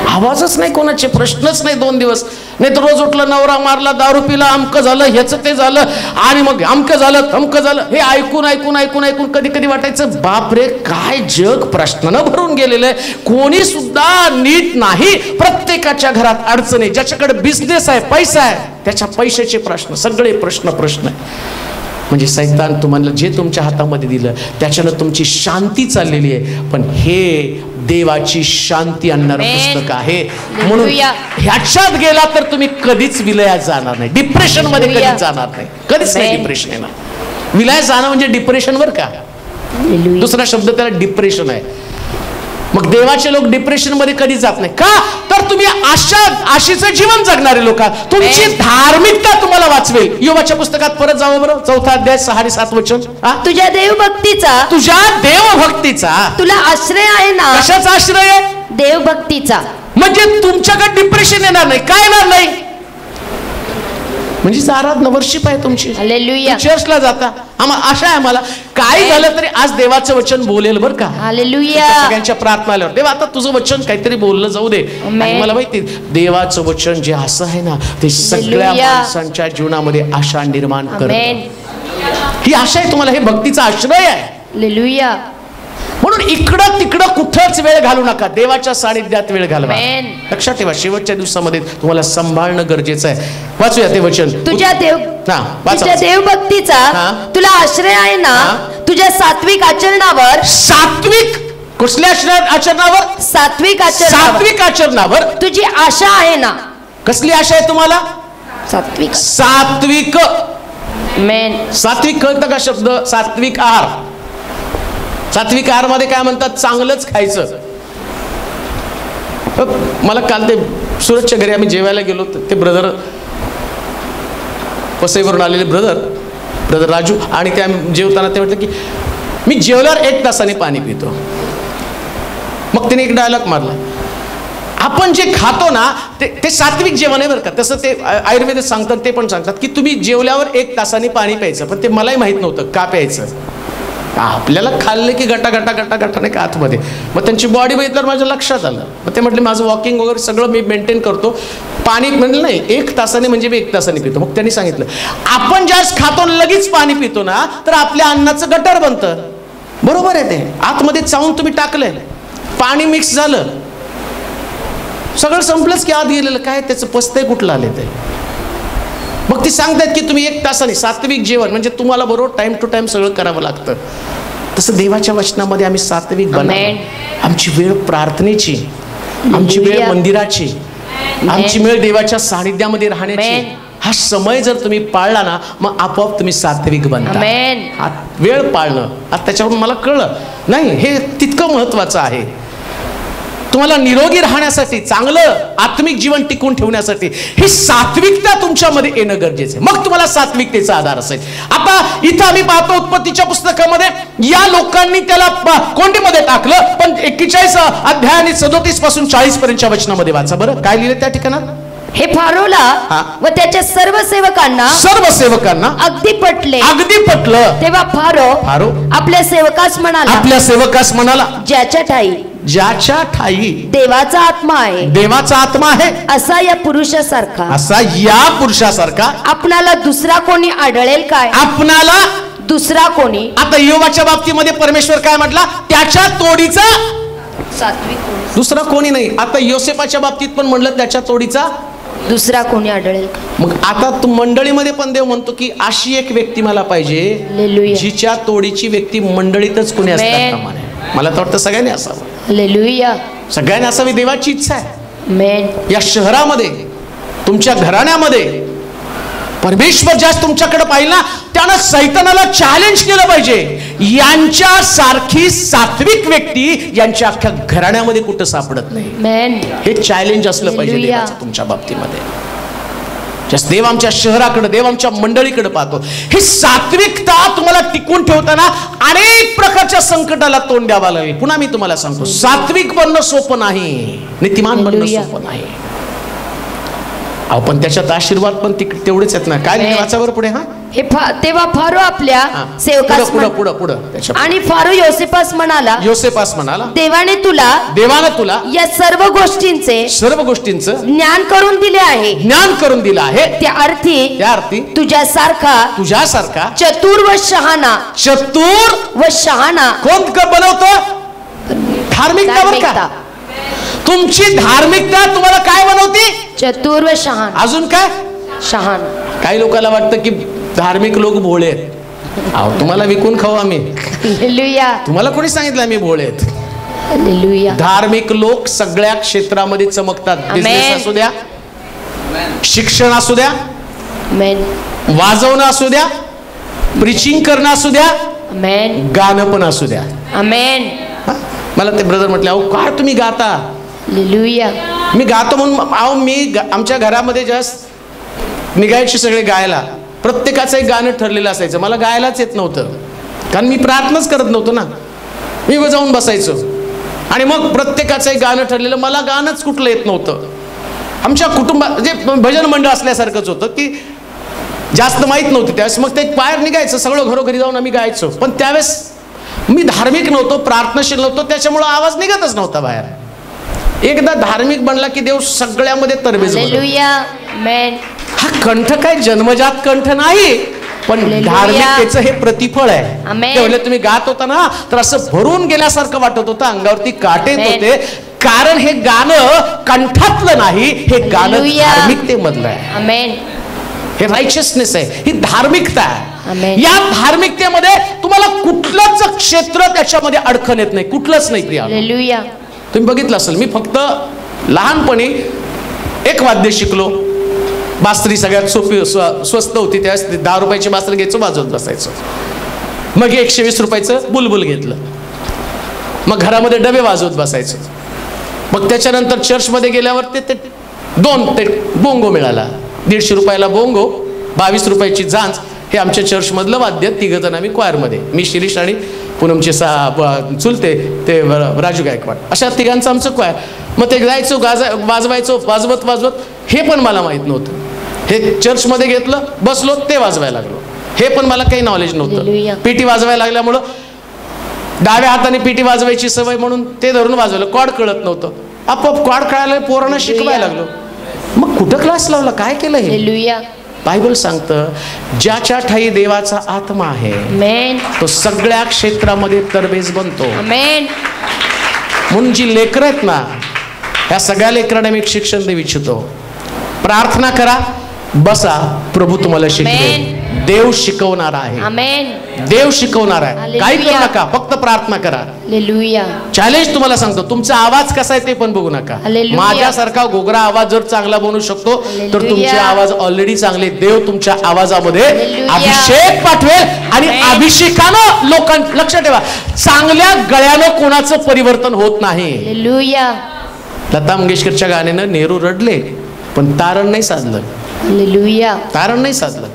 आवाजच नाही, कोणाचे प्रश्नच नाही 2 दिवस. नाही तर रोज उठलं, नवरा मारला, दारू पिला, अमकं झालं, ह्याचं ते झालं, आणि मग अमकं झालं, थमकं झालं. हे ऐकून ऐकून ऐकून ऐकून कधी कधी वाटायचं बापरे, काय जग प्रश्नानं भरून गेलेलं आहे. कोणी सुद्धा नीट नाही. प्रत्येकाच्या घरात अडचणी. ज्याच्याकडे बिझनेस आहे, पैसा आहे, त्याच्या पैशाचे प्रश्न, सगळे प्रश्न आहे. म्हणजे सैतान तुम्हाला जे तुमच्या हातामध्ये दिलं त्याच्यानं तुमची शांती चाललेली आहे. पण हे देवाची शांती आणणारं पुस्तक आहे. म्हणून ह्याच्यात गेला तर तुम्ही कधीच विलयात जाणार नाही, डिप्रेशन मध्ये कधीच जाणार नाही, कधीच नाही डिप्रेशन येणार. विलयात जाणं म्हणजे डिप्रेशन वर का, दुसरा शब्द त्याला डिप्रेशन आहे. मग देवाचे लोक डिप्रेशन मध्ये कधी जात नाही का? तर तुम्ही आशेचं जीवन जगणारे लोक आहात. तुमची धार्मिकता तुम्हाला वाचवेल. योबाच्या पुस्तकात परत जावं बरं, 4 अध्याय 6 आणि 7 वचन. तुझ्या देवभक्तीचा तुला आश्रय आहे ना. कशाचा आश्रय आहे? देवभक्तीचा. म्हणजे तुमच्याकडे डिप्रेशन येणार नाही. काय येणार नाही? म्हणजे आराधना वर्शिप आहे तुमची. हालेलुया. चर्चला जाता, आशा आहे आम्हाला काय झालं तरी आज देवाचं वचन बोलेल बरं का. हालेलुया. सगळ्यांच्या प्रार्थना आल्यावर देवा आता तुझं वचन काहीतरी बोललं जाऊ दे. आणि मला माहिती देवाचं वचन जे असं आहे ना, ते सगळ्या माणसांच्या जीवनामध्ये आशा निर्माण करतं. ही आशा आहे तुम्हाला, हे भक्तीचा आश्रय आहे. हालेलुया. म्हणून इकडं तिकडं कुठंच वेळ घालू नका, देवाच्या सानिध्यात वेळ घालवा. लक्षात ठेवा, शेवटच्या दिवसामध्ये तुम्हाला सांभाळणं गरजेचं आहे. वाचूया ते वचन. तुझ्या देवभक्तीचा तुला आश्रय आहे ना. तुझ्या सात्विक आचरणावर. सात्विक कुठल्या आचरणावर? सात्विक आचरणावर तुझी आशा आहे ना. कसली आशा आहे तुम्हाला? सात्विक. सात्विक कळतं का शब्द? सात्विक आहार. सात्विक आहार मध्ये काय म्हणतात? चांगलंच खायचं. मला काल ते सुरतच्या घरी आम्ही जेवायला गेलो, ते ब्रदर पसईवरून आलेले ब्रदर राजू, आणि त्या जेवताना ते म्हटलं की मी जेवल्यावर 1 तासाने पाणी पितो. मग त्याने एक डायलॉग मारला, आपण जे खातो ना ते सात्विक जेवण आहे बरं का. तसं ते आयुर्वेदात सांगतात, ते पण सांगतात की तुम्ही जेवल्यावर 1 तासाने पाणी प्यायचं. पण ते मलाही माहित नव्हतं का प्यायचं. आपल्याला खाल्ले की गटाने का आतमध्ये. मग त्यांची बॉडी बघितल्यावर माझ्या लक्षात आलं. मग ते म्हटले माझं वॉकिंग वगैरे सगळं मी मेंटेन करतो, पाणी म्हणलं नाही 1 तासाने म्हणजे मी 1 तासाने पितो. मग त्यांनी सांगितलं आपण ज्यावेळेस खातो लगेच पाणी पितो ना, तर आपल्या अन्नाचं गटर बनतं. बरोबर आहे, ते आतमध्ये चावून तुम्ही टाकलंय, पाणी मिक्स झालं, सगळं संपलंच की आत गेलेलं काय त्याचं पस्तय कुठलं आले ते. मग ती सांगतात की तुम्ही 1 तासाने सात्विक जेवण म्हणजे तुम्हाला बरोबर टाइम टू टाइम सगळं करावं लागतं. तसं देवाच्या वचनामध्ये आम्ही सात्विक बनावं. आमची वेळ प्रार्थनेची, आमची वेळ मंदिराची, आमची वेळ देवाच्या सानिध्यामध्ये राहण्याची. हा समय जर तुम्ही पाळला ना मग आपोआप तुम्ही सात्विक बनता. हा वेळ पाळणं आता त्याच्यावरून मला कळलं नाही हे तितकं महत्वाचं आहे. तुम्हाला निरोगी राहण्यासाठी, चांगलं आत्मिक जीवन टिकून ठेवण्यासाठी ही सात्विकता तुमच्यामध्ये येणं गरजेचं आहे. मग तुम्हाला सात्विकतेचा आधार असेल. आता इथं आम्ही पाहतो उत्पत्तीच्या पुस्तकामध्ये या लोकांनी त्याला कोंडीमध्ये टाकलं, पण 41 अध्याय आणि 37 पासून 40 पर्यंतच्या वचनामध्ये वाचा बरं काय लिहिलं त्या ठिकाणात. हे फारोला व त्याच्या सर्व सेवकांना अगदी पटलं. तेव्हा फारो आपल्या सेवकास म्हणाला ज्याच्या ठाई देवाचा आत्मा आहे असा या पुरुषासारखा आपणाला दुसरा कोणी आढळेल काय. आपणाला दुसरा कोणी. आता योबाच्या बाबतीमध्ये परमेश्वर काय म्हटला, त्याच्या तोडीचा सात्विक दुसरा कोणी नाही. आता योसेफाच्या बाबतीत पण म्हणलं त्याच्या तोडीचा दुसरा कोणी आढळेल. मग आता तू मंडळीमध्ये पण देव म्हणतो की अशी एक व्यक्ती मला पाहिजे जिच्या तोडीची व्यक्ती मंडळीतच कोणी असतात कामा नये. मला तर वाटतं सगळ्यांनी असावं. सगळ्यांनी असावी देवाची इच्छा आहे. या शहरामध्ये तुमच्या घराण्यामध्ये परमेश्वर जास्त तुमच्याकडे पाहिलं ना त्यानं सैतानाला चॅलेंज केलं पाहिजे. यांच्यासारखी सात्विक व्यक्ती यांच्या अख्ख्या घराण्यामध्ये कुठं सापडत नाही. हे चॅलेंज असलं पाहिजे देवाचं तुमच्या बाबतीमध्ये. जास्त देव आमच्या शहराकडे, देव आमच्या मंडळीकडे पाहतो. ही सात्विकता तुम्हाला टिकून ठेवताना अनेक प्रकारच्या संकटाला तोंड द्यावं लागेल. पुन्हा मी तुम्हाला सांगतो सात्विक बनणं सोपं नाही, नीतिमान बनणं सोपं नाही. पण त्याच्यात आशीर्वाद पण तेवढेच आहेत ना. काय वाचावर पुढे. तेव्हा फारो आपल्या सेवकास पुढं आणि फारो योसेफास म्हणाला देवाने तुला या सर्व गोष्टींचे ज्ञान करून दिले आहे. त्या अर्थी तुझ्यासारखा चतुर व शहाणा कोण बनवतो. धार्मिकता. तुमची धार्मिकता तुम्हाला काय बनवते. चतुर व शहाण. अजून काय शहाण. काही लोकांना वाटतं की धार्मिक लोक भोळे आहेत. तुम्हाला विकून खाऊ आम्ही. तुम्हाला कोणी सांगितलं आम्ही भोळे आहेत. धार्मिक लोक सगळ्या क्षेत्रामध्ये चमकतात. बिझनेस असू द्या, शिक्षण असू द्या, वाजवणं असू द्या, प्रीचिंग करणं असू द्या, गाणं पण असू द्या. मला ते ब्रदर म्हटले अहो काय तुम्ही गाता. मी गातो म्हणून मी आमच्या घरामध्ये जास्त निघायचे सगळे गायला. प्रत्येकाचं एक गाणं ठरलेलं असायचं. मला गायलाच येत नव्हतं कारण मी प्रार्थनाच करत नव्हतो ना. मी जाऊन बसायचो आणि मग प्रत्येकाचं एक गाणं ठरलेलं. मला गाणंच कुठलं येत नव्हतं. आमच्या कुटुंबात जे भजन मंडळ असल्यासारखंच होतं की जास्त माहीत नव्हतं त्यावेळेस. मग ते बाहेर निघायचं सगळं घरोघरी जाऊन आम्ही गायचो. पण त्यावेळेस मी धार्मिक नव्हतो, प्रार्थनाशील नव्हतो, त्याच्यामुळं आवाज निघतच नव्हता बाहेर. एकदा धार्मिक बनला की देव सगळ्यामध्ये तरबेज. हा कंठ काय जन्मजात कंठ नाही, पण धार्मिकतेचं हे प्रतिफळ आहे. तुम्ही गात होता ना तर असं भरून गेल्यासारखं वाटत होतं, अंगावरती काटे येत होते. कारण हे गाणं कंठातलं नाही, हे गाणं धार्मिकतेमधलं आहे. हे रायचियसनेस आहे, ही धार्मिकता आहे. या धार्मिकतेमध्ये तुम्हाला कुठलंच क्षेत्र त्याच्यामध्ये अडखण येत नाही, कुठलंच नाही प्रिया. तुम्ही बघितलं असेल मी फक्त लहानपणी एक वाद्य शिकलो. बासरी सगळ्यात सोपी स्वस्त होती त्यावेळेस. 10 रुपयाची बासरी घ्यायचो, वाजवत बसायचो. मग 120 रुपयाचं बुलबुल घेतलं. मग घरामध्ये डबे वाजवत बसायचो. मग त्याच्यानंतर चर्चमध्ये गेल्यावर ते बोंगो मिळाला. 150 रुपयाला बोंगो, 22 रुपयाची झांज. हे आमच्या चर्चमधलं वाद्य. 3 जण आम्ही क्वायरमध्ये, मी शिरीष आणि पूनमचे चुलते ते राजू गायकवाड, अशा 3घांचं आमचं क्वायर. मग ते गायचो, वाजवायचो, वाजवत हे पण मला माहीत नव्हतं. हे चर्चमध्ये घेतलं, बसलो, ते वाजवायला लागलो. हे पण मला काही नॉलेज नव्हतं. पिटी वाजवायला लागल्यामुळं डाव्या हाताने पिटी वाजवायची सवय म्हणून ते धरून वाजवलं. कॉर्ड कळत नव्हतं, आपोआप कॉर्ड कळायला पोरांना शिकवायला लागलो. मग कुठं क्लास लावला, काय केलं हे. बायबल सांगतं ज्याच्या ठाई देवाचा आत्मा आहे तो सगळ्या क्षेत्रामध्ये तरबेज बनतो. म्हणून जी लेकरं आहेत ना या सगळ्या लेकरांना मी एक शिक्षण देऊ इच्छितो. प्रार्थना करा, बसा, प्रभू तुम्हाला शिकवेल. देव शिकवणार आहे. आमेन. देव शिकवणार आहे. काही करू नका, फक्त प्रार्थना करा. हालेलुया. चॅलेंज तुम्हाला सांगतो, तुमचा आवाज कसा आहे ते पण बघू नका. हालेलुया. माझ्यासारखा घोगरा आवाज जर चांगला बनवू शकतो तर हालेलुया. तुमचे आवाज ऑलरेडी चांगले. देव तुमच्या आवाजामध्ये हालेलुया. अभिषेक पाठवेल आणि आमेन. अभिषेकानं लोकांना, लक्षात ठेवा, चांगल्या गळ्यानं कोणाचं परिवर्तन होत नाही. हालेलुया. लता मंगेशकरच्या गाण्यानं नेहरू रडले पण तारण नाही साजलं. हालेलुया. तारण नाही साजलं.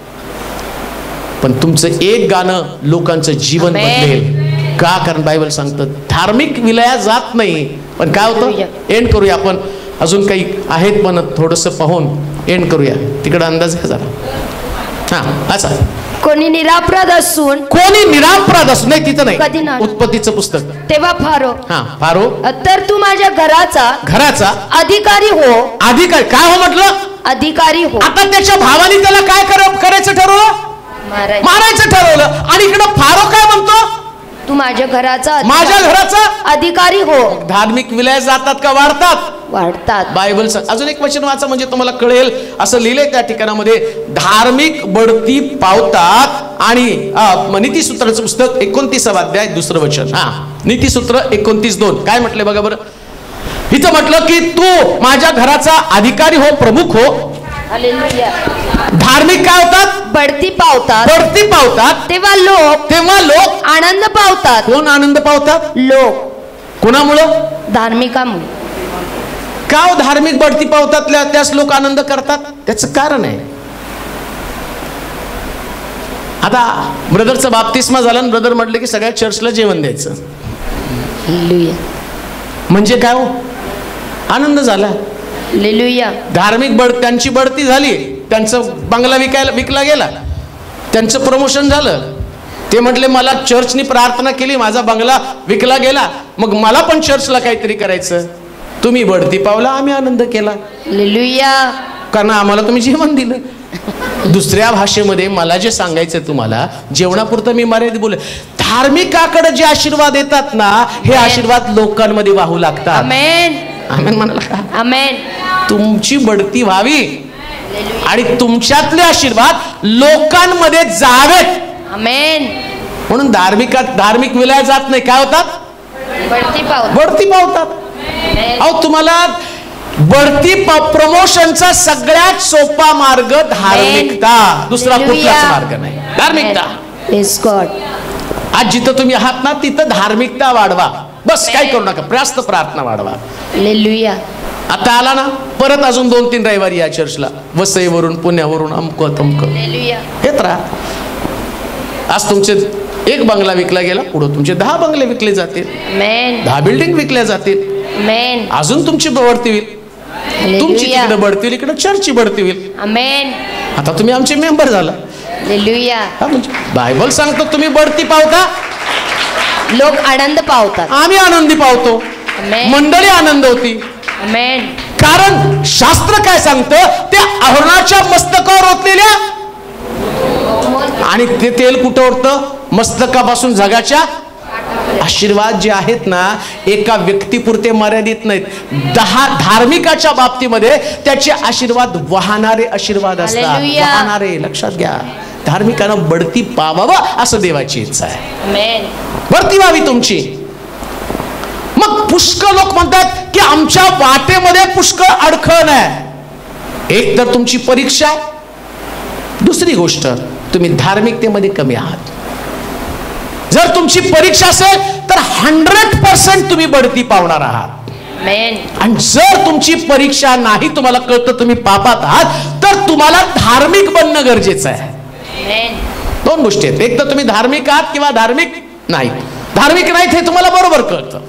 पण तुमचं एक गाणं लोकांचं जीवन आमेन. बदलेल. का? कारण बायबल सांगतं धार्मिक विलया जात नाही. पण काय होतं, एंड करूया आपण. अजून काही आहेत पण थोडंसं पाहून एंड करूया. तिकडे अंदाज घ्या जरा. हा, असा कोणी निरापराध असून, कोणी निरापराध असू नाही, तिथं कधी नाही, नाही. उत्पत्तीचं पुस्तक. तेव्हा फारो, हा, फारो तर तू माझ्या घराचा अधिकारी हो. अधिकारी काय हो म्हटलं? अधिकारी हो. आता त्याच्या भावाने त्याला काय करायचं ठरवलं? मारायचं ठरवलं. आणि इकडं फारो काय म्हणतो? तू माझ्या घराचा अधिकारी हो. धार्मिक विलय जातात का वाढतात? वाढतात. बायबल अजून एक वचन वाचा म्हणजे तुम्हाला कळेल. असं लिहिलंय त्या ठिकाणामध्ये, धार्मिक बढती पावतात. आणि नीतिसूत्राचं पुस्तक 29 अध्याय 2 वचन. नीतिसूत्र 29:2 काय म्हटलंय बघा बरं. इथं म्हटलं की तू माझ्या घराचा अधिकारी हो, प्रमुख हो. हालेलुया. धार्मिक काय होतात? बढती पावतात. बढती पावतात. तेव्हा लोक आनंद पावतात. कोण आनंद पावतात? लोक. कोणामुळं? धार्मिकामुळे. का धार्मिक बढती पावतात त्यास लोक आनंद करतात? त्याचं कारण आहे. आता ब्रदरचा बाप्तिस्मा झाला आणि ब्रदर म्हटलं की सगळ्या चर्चला जेवण द्यायचं. हालेलुया. म्हणजे काय हो? आनंद झाला. हालेलुया. धार्मिक त्यांची बढती झाली, त्यांचं बंगला विकला गेला, त्यांचं प्रमोशन झालं. ते म्हटले मला चर्चनी प्रार्थना केली, माझा बंगला विकला गेला, मग मला पण चर्चला काहीतरी करायचं. तुम्ही बढती पावला, आम्ही आनंद केला. हालेलुया. कारण आम्हाला तुम्ही जेवण दिलं. दुसऱ्या भाषेमध्ये मला जे सांगायचं तुम्हाला, जेवणापुरतं मी मर्यादित बोल. धार्मिकाकडे जे आशीर्वाद येतात ना, हे आशीर्वाद लोकांमध्ये वाहू लागतात. आमेन. आमेन म्हणाला का? आमेन. तुमची बढती व्हावी आणि तुमच्यातले आशीर्वाद लोकांमध्ये जावेत. आमेन. म्हणून धार्मिक विलय जात नाही. काय होतात? बढती पावतात. अहो, तुम्हाला बढती प्रमोशनचा सगळ्यात सोपा मार्ग धार्मिकता, दुसरा कुठलाच मार्ग नाही. धार्मिकता. आज जिथं तुम्ही आहात ना, तिथं धार्मिकता वाढवा. बस काय करू नका, जास्त प्रार्थना वाढवा. हालेलुया. आता आला ना, परत अजून 2-3 रविवारी या चर्चला, वसईवरून, पुण्यावरून, अमकं तमकं येत राहा. आज तुमचे 1 बंगला विकला गेला, पुढे तुमचे 10 बंगले विकले जातील, 10 बिल्डिंग विकल्या जातील. अजून तुमची बढती होईल. तुमची तिकडे बढती होईल, इकडे चर्चची बढती होईल. आमेन. आता तुम्ही आमचे मेंबर झाला. हालेलुया. बायबल सांगतो तुम्ही बढती पावता, लोक आनंद पावतात, आम्ही आनंदी पावतो, मंडळी आनंद होती. आमेन. कारण शास्त्र काय सांगतं, त्या अहरोनाच्या मस्तकावर ओतलेल्या, आणि ते तेल कुठं ओततं? मस्तकापासून जगाच्या आशीर्वाद जे आहेत ना, एका व्यक्तीपुरते मर्यादित नाहीत. 10 धार्मिकाच्या बाबतीमध्ये त्याचे आशीर्वाद वाहणारे आशीर्वाद असतात. वाहणारे, लक्षात घ्या. धार्मिकानं बढती पावावं असं देवाची इच्छा आहे. बढती व्हावी तुमची. मग पुष्कळ लोक म्हणतात की आमच्या वाटेमध्ये पुष्कळ अडखळ आहे. एक तर तुमची परीक्षा आहे, दुसरी गोष्ट तुम्ही धार्मिकतेमध्ये कमी आहात. जर तुमची परीक्षा असेल तर 100% तुम्ही बढती पावणार आहात. आणि जर तुमची परीक्षा नाही, तुम्हाला कळतं तुम्ही पापात आहात, तर तुम्हाला धार्मिक बनणं गरजेचं आहे. 2 गोष्टी आहेत. एक तर तुम्ही धार्मिक आहात किंवा धार्मिक नाही. धार्मिक नाहीत हे तुम्हाला बरोबर कळतं,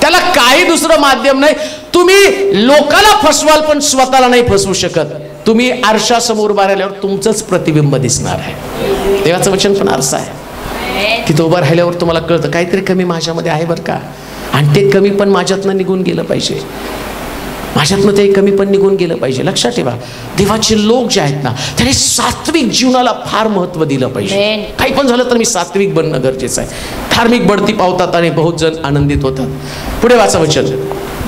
त्याला काही दुसरं माध्यम नाही. तुम्ही लोकाला फसवाल पण स्वतःला नाही फसवू शकत. तुम्ही आरशासमोर उभा राहिल्यावर तुमचंच प्रतिबिंब दिसणार आहे. देवाचं वचन पण आरसा आहे. तिथं उभं राहिल्यावर तुम्हाला कळतं काहीतरी कमी माझ्यामध्ये आहे बरं का, आणि ते कमी पण माझ्यातनं निघून गेलं पाहिजे. माझ्यातनं ते कमी पण निघून गेलं पाहिजे. लक्षात ठेवा, देवाचे लोक जे आहेत ना, त्यांनी सात्विक जीवनाला फार महत्व दिलं पाहिजे. काही पण झालं तर मी सात्विक बनणं गरजेचं आहे. धार्मिक बढती पावतात आणि बहुत जण आनंदित होतात. पुढे वाचा वचन.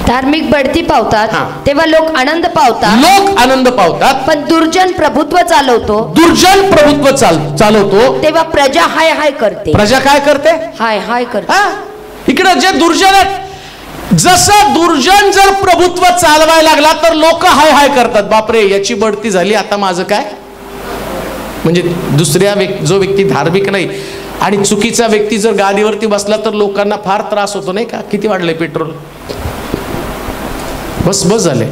धार्मिक बढती पावतात हा. तेव्हा लोक आनंद पावतात, लोक आनंद पावतात. पण दुर्जन प्रभुत्व चालवतो दुर्जन प्रभुत्व चालवतो तेव्हा प्रजा हाय हाय करते. प्रजा काय करते? हाय हाय करते. हा, इकडे जे दुर्जन आहेत, जसं दुर्जन जर प्रभुत्व चालवायला लागला तर लोक हाय हाय करतात. बापरे, याची बढती झाली, आता माझं काय? म्हणजे दुसऱ्या जो व्यक्ती धार्मिक नाही आणि चुकीचा व्यक्ती जर गाडीवरती बसला तर लोकांना फार त्रास होतो नाही का? किती वाढले पेट्रोल, बस बस झाले.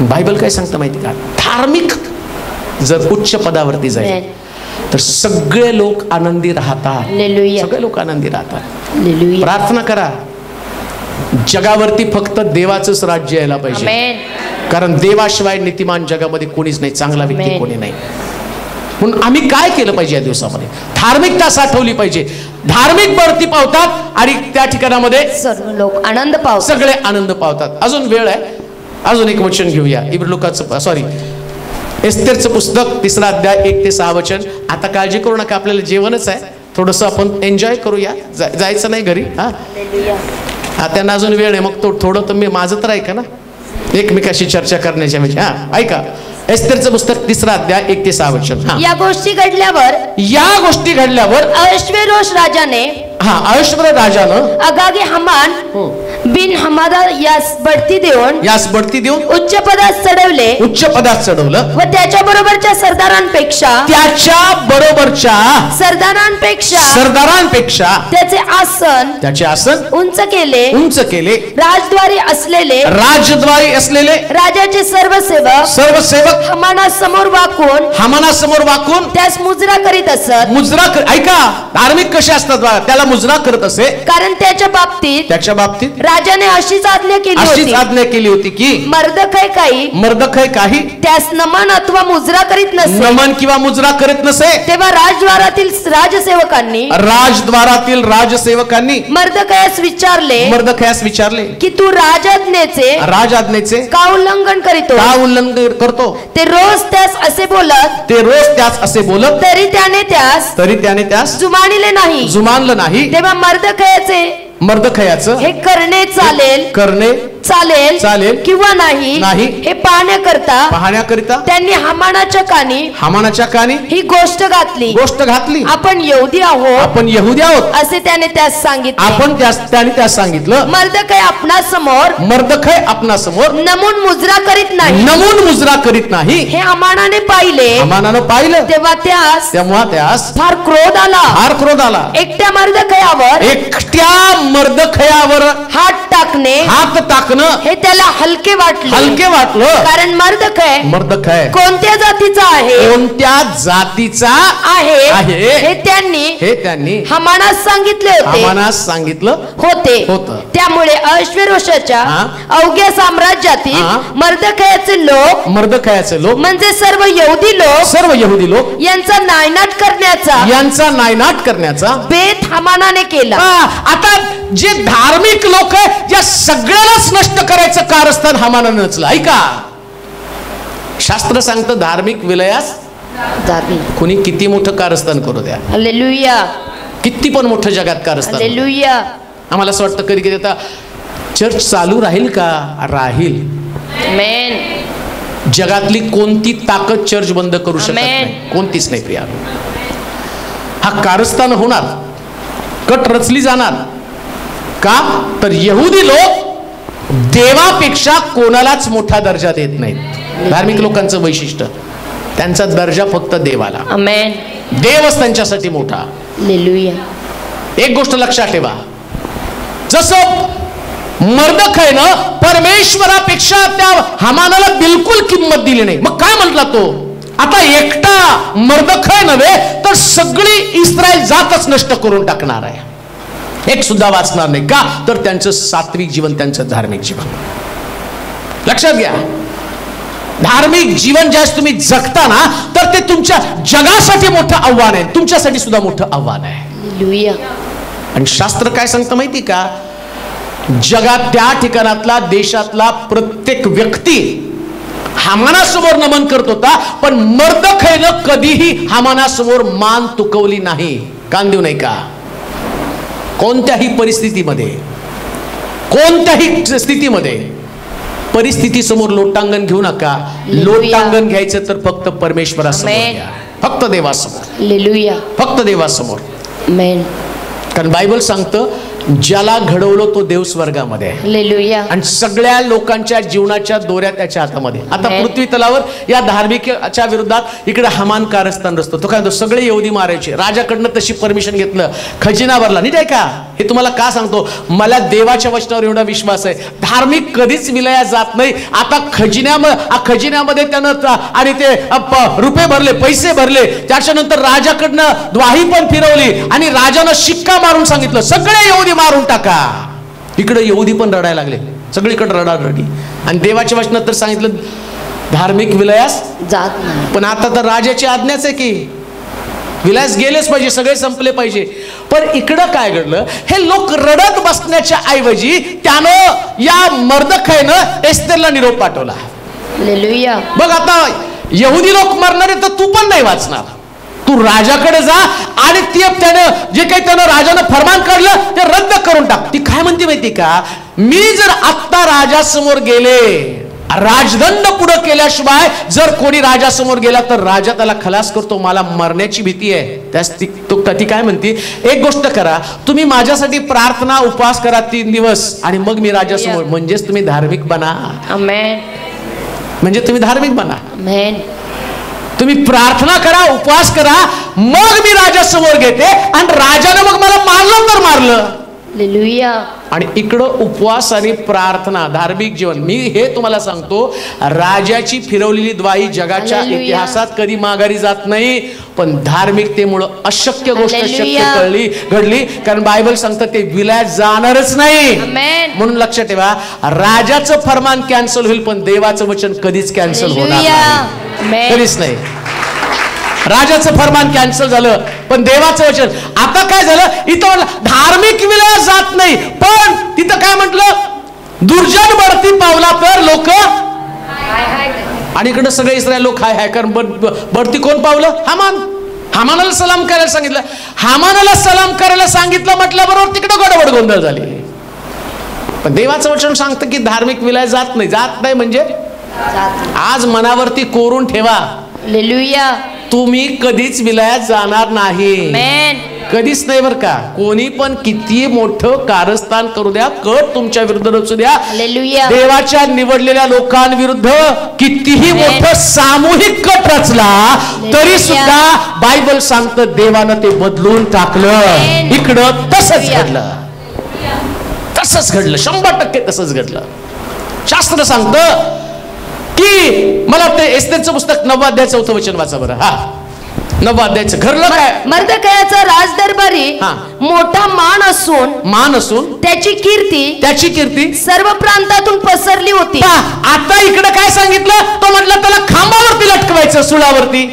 बायबल काय सांगतं माहिती का? धार्मिक जर उच्च पदावरती जाईल तर सगळे लोक आनंदी राहतात. हालेलुया. सगळे लोक आनंदी राहतात. हालेलुया. प्रार्थना करा, जगावरती फक्त देवाचंच राज्य यायला पाहिजे. आमेन. कारण देवाशिवाय नीतिमान जगामध्ये कोणीच नाही, चांगला व्यक्ती आमेन. कोणी नाही. म्हणून आम्ही काय केलं पाहिजे या दिवसामध्ये? धार्मिकता साठवली पाहिजे. धार्मिक बढती पावतात आणि त्या ठिकाणामध्ये सर्व लोक आनंद पावतात. सगळे आनंद पावतात. अजून वेळ आहे, अजून एक वचन घेऊया. एस्तेरचं पुस्तक 3 अध्याय 1 ते 6 वचन. आता काळजी करू नका, आपल्याला जेवणच आहे, थोडंसं आपण एन्जॉय करूया. जायचं नाही घरी. हा, त्यांना अजून वेळ आहे. मग थोडं तर मी माझं तर ऐका ना, एकमेकाशी चर्चा करण्याच्या म्हणजे. हा, ऐका. एस्तेरचं पुस्तक 3 अध्याय 1 ते 6 वचन. या गोष्टी घडल्यावर अहश्वेरोश राजाने अहश्वेरोश राजानं अगागी हमान बिन हमादा यास बढती देऊन उच्च पदात चढवलं व त्याच्या बरोबरच्या सरदारांपेक्षा त्याचे आसन उंच केले. राजद्वारी असलेले राजाचे सर्व सेवक हमाना समोर वाकून त्यास मुजरा करीत असत. ऐका, धार्मिक कसे असतात बघा, त्याला मुजरा करत असे. कारण त्याच्या बाबतीत राजाने अशीच आज्ञा केली होती की मर्दखय काही त्यास नमन अथवा मुजरा करीत नसे. नमन किंवा मुजरा करत नसे. तेव्हा राजद्वारातील राजसेवकांनी मर्दखयास विचारले की तू राजआज्ञेचे का उल्लंघन करतो? ते रोज त्यास असे बोलत तरी त्याने त्यास जुमानले नाही. तेव्हा मर्दखयाचं हे करणे चालेल किंवा नाही हे पाहण्याकरिता त्यांनी हामानाच्या कानी ही गोष्ट घातली. आपण यहुदी आहोत असे त्याने त्यास सांगितलं. मर्दखय आपणासमोर नमून मुजरा करीत नाही. हे हामानाने पाहिले. तेव्हा त्यास फार क्रोध आला. एकट्या मर्दखयावर हात टाकणं हे त्याला हलके वाटलं. कारण मर्दखय कोणत्या जातीचा आहे हे त्यांनी हामानास सांगितलं होते. त्यामुळे अहश्वेरोशाच्या अवघ्या साम्राज्यातील मर्दखयाचे लोक म्हणजे सर्व यहुदी लोक यांचा नायनाट करण्याचा बेत हामानाने केला. आता जे धार्मिक लोक आहे या सगळ्यालाच नष्ट करायचं कारस्थान हामानाने रचलं. ऐका, शास्त्र सांगतं धार्मिक विलयास कोणी किती मोठं कारस्थान करू द्या. हालेलुया. किती पण मोठं जगात कारस्थान. हालेलुया. आम्हाला असं वाटतं कधी कधी आता चर्च चालू राहील का? राहील. आमेन. जगातली कोणती ताकद चर्च बंद करू शकत नाही, कोणतीच नाही प्रिया. हा कारस्थान होणार, कट रचली जाणार. का तर यहुदी लोक देवापेक्षा कोणालाच मोठा दर्जा देत नाहीत. धार्मिक लोकांचं वैशिष्ट्य, त्यांचा दर्जा फक्त देवाला. आमेन. देवच त्यांच्यासाठी मोठा. हालेलुया. एक गोष्ट लक्षात ठेवा, जसं मर्दखयनं परमेश्वरापेक्षा त्या हामानाला बिलकुल किंमत दिली नाही, मग काय म्हटला तो? आता एकटा मर्दखय नव्हे तर सगळी इस्रायल जातच नष्ट करून टाकणार आहे. एक सुद्धा वाचणार नाही. का तर त्यांचं सात्विक जीवन, त्यांचं धार्मिक जीवन. लक्षात घ्या, धार्मिक जीवन ज्यावेळेस तुम्ही जगता ना तर ते तुमच्या जगासाठी मोठं आव्हान आहे, तुमच्यासाठी सुद्धा मोठं आव्हान आहे. हालेलुया. आणि शास्त्र काय सांगतं माहिती का? जगात त्या ठिकाणातला, देशातला प्रत्येक व्यक्ती हामानासमोर नमन करत होता, पण मर्दखयनं कधीही हामानासमोर मान तुकवली नाही. कान देऊ नाही का? कोणत्याही परिस्थितीमध्ये कोणत्याही स्थितीमध्ये परिस्थिती समोर लोटांगण घेऊ नका. लोटांगण घ्यायचं तर फक्त परमेश्वरासमोर घ्या, फक्त देवासमोर. हालेलुया. फक्त देवासमोर. आमेन. कारण बायबल सांगतं ज्याला घडवलं तो देव स्वर्गामध्ये आहे. हालेलुया. आणि सगळ्या लोकांच्या जीवनाच्या दोऱ्या त्याच्या हातामध्ये. आता पृथ्वी तलावर या धार्मिकच्या विरोधात इकडे हमान कारस्थान रचतो. तो काय म्हणतो, सगळे यहुदी मारायचे. राजाकडनं तशी परमिशन घेतलं, खजिना भरला. नीट आहे का? हे तुम्हाला का सांगतो, मला देवाच्या वचनावर एवढा विश्वास आहे. धार्मिक कधीच विलया जात नाही. आता खजिन्यामध्ये त्यानं आणि ते रुपये भरले, पैसे भरले. त्याच्यानंतर राजाकडनं द्वाही पण फिरवली आणि राजानं शिक्का मारून सांगितलं सगळे यहुदी मारून टाका. इकडे यहुदी पण रडायला लागले, सगळीकडे रडारडी. आणि देवाच्या वचनात तर सांगितलं धार्मिक विलयास जात नाही. पण आता तर राजाची आज्ञाच आहे की विलास गेलेच पाहिजे, सगळे संपले पाहिजे. पण इकडं काय घडलं, हे लोक रडत बसण्याच्या ऐवजी त्यानं या मर्दखैनं एस्तेरला निरोप पाठवला. हालेलुया. बघ आता यहुदी लोक मरणारे तर तू पण नाही वाचणार. तू राजाकडे जा आणि ते त्यानं जे काही त्यानं राजानं फरमान काढलं ते रद्द करून टाक. ती काय म्हणते माहिती का, मी जर आत्ता राजासमोर गेले, राजदंड पुढे केल्याशिवाय जर कोणी राजासमोर गेला तर राजा त्याला खलास करतो. मला मरण्याची भीती आहे. ती काय म्हणते, एक गोष्ट करा, तुम्ही माझ्यासाठी प्रार्थना उपवास करा 3 दिवस आणि मग मी राजासमोर. म्हणजेच तुम्ही धार्मिक बना. आमेन. म्हणजे तुम्ही धार्मिक बना. आमेन. तुम्ही प्रार्थना करा, उपवास करा, मग मी राजासमोर घेते. आणि राजाने मग मला मारलं तर मारलं. हालेलुया. आणि इकडं उपवास आणि प्रार्थना, धार्मिक जीवन. मी हे तुम्हाला सांगतो, राजाची फिरवलेली द्वाई जगाच्या इतिहासात कधी माघारी जात नाही. पण धार्मिकतेमुळं अशक्य गोष्ट शक्य घडली. कारण बायबल सांगतं ते विलयात जाणारच नाही. आमेन. म्हणून लक्षात ठेवा, राजाचं फरमान कॅन्सल होईल पण देवाचं वचन कधीच कॅन्सल होणार नाही. कधीच नाही. राजाचं फरमान कॅन्सल झालं पण देवाचं वचन. आता काय झालं, इथं धार्मिक विलया जात नाही, पण तिथं काय म्हटलं, दुर्जन बढती पावला तर लोक. आणि इकडे सगळे इस्रायल लोक हाय हाय. कारण बढती कोण पावलं, हामानाला सलाम करायला सांगितलं. हामानाला सलाम करायला सांगितलं म्हटलं बरोबर तिकडे गडबड गोंधळ झाली. पण देवाचं वचन सांगतं की धार्मिक विलया जात नाही. जात नाही म्हणजे आज मनावरती कोरून ठेवा, हालेलुया, तुम्ही कधीच विलयात जाणार नाही. आमेन. कधीच नाही बरं का. कोणी पण किती मोठं कारस्थान करू द्या, कट तुमच्या विरुद्ध रचू द्या, हालेलुया, देवाच्या निवडलेल्या लोकांविरुद्ध कितीही मोठं सामूहिक कट रचला तरी सुद्धा बायबल सांगतं देवानं ते बदलून टाकलं. इकडं तसंच घडलं, तसंच घडलं, 100% तसंच घडलं. शास्त्र सांगतं की, मला ते एस्तेरचं पुस्तक 9 अध्याय 4 वचन वाचा बरं. हा, 9 अध्यायचं घडलं काय. मर्दकयाचा राजदरबारी मोठा मान असून त्याची कीर्ती सर्व प्रांतातून पसरली होती. आता इकडे काय सांगितलं, तो म्हटलं त्याला खांबावरती लटकवायचं, सुळावरती.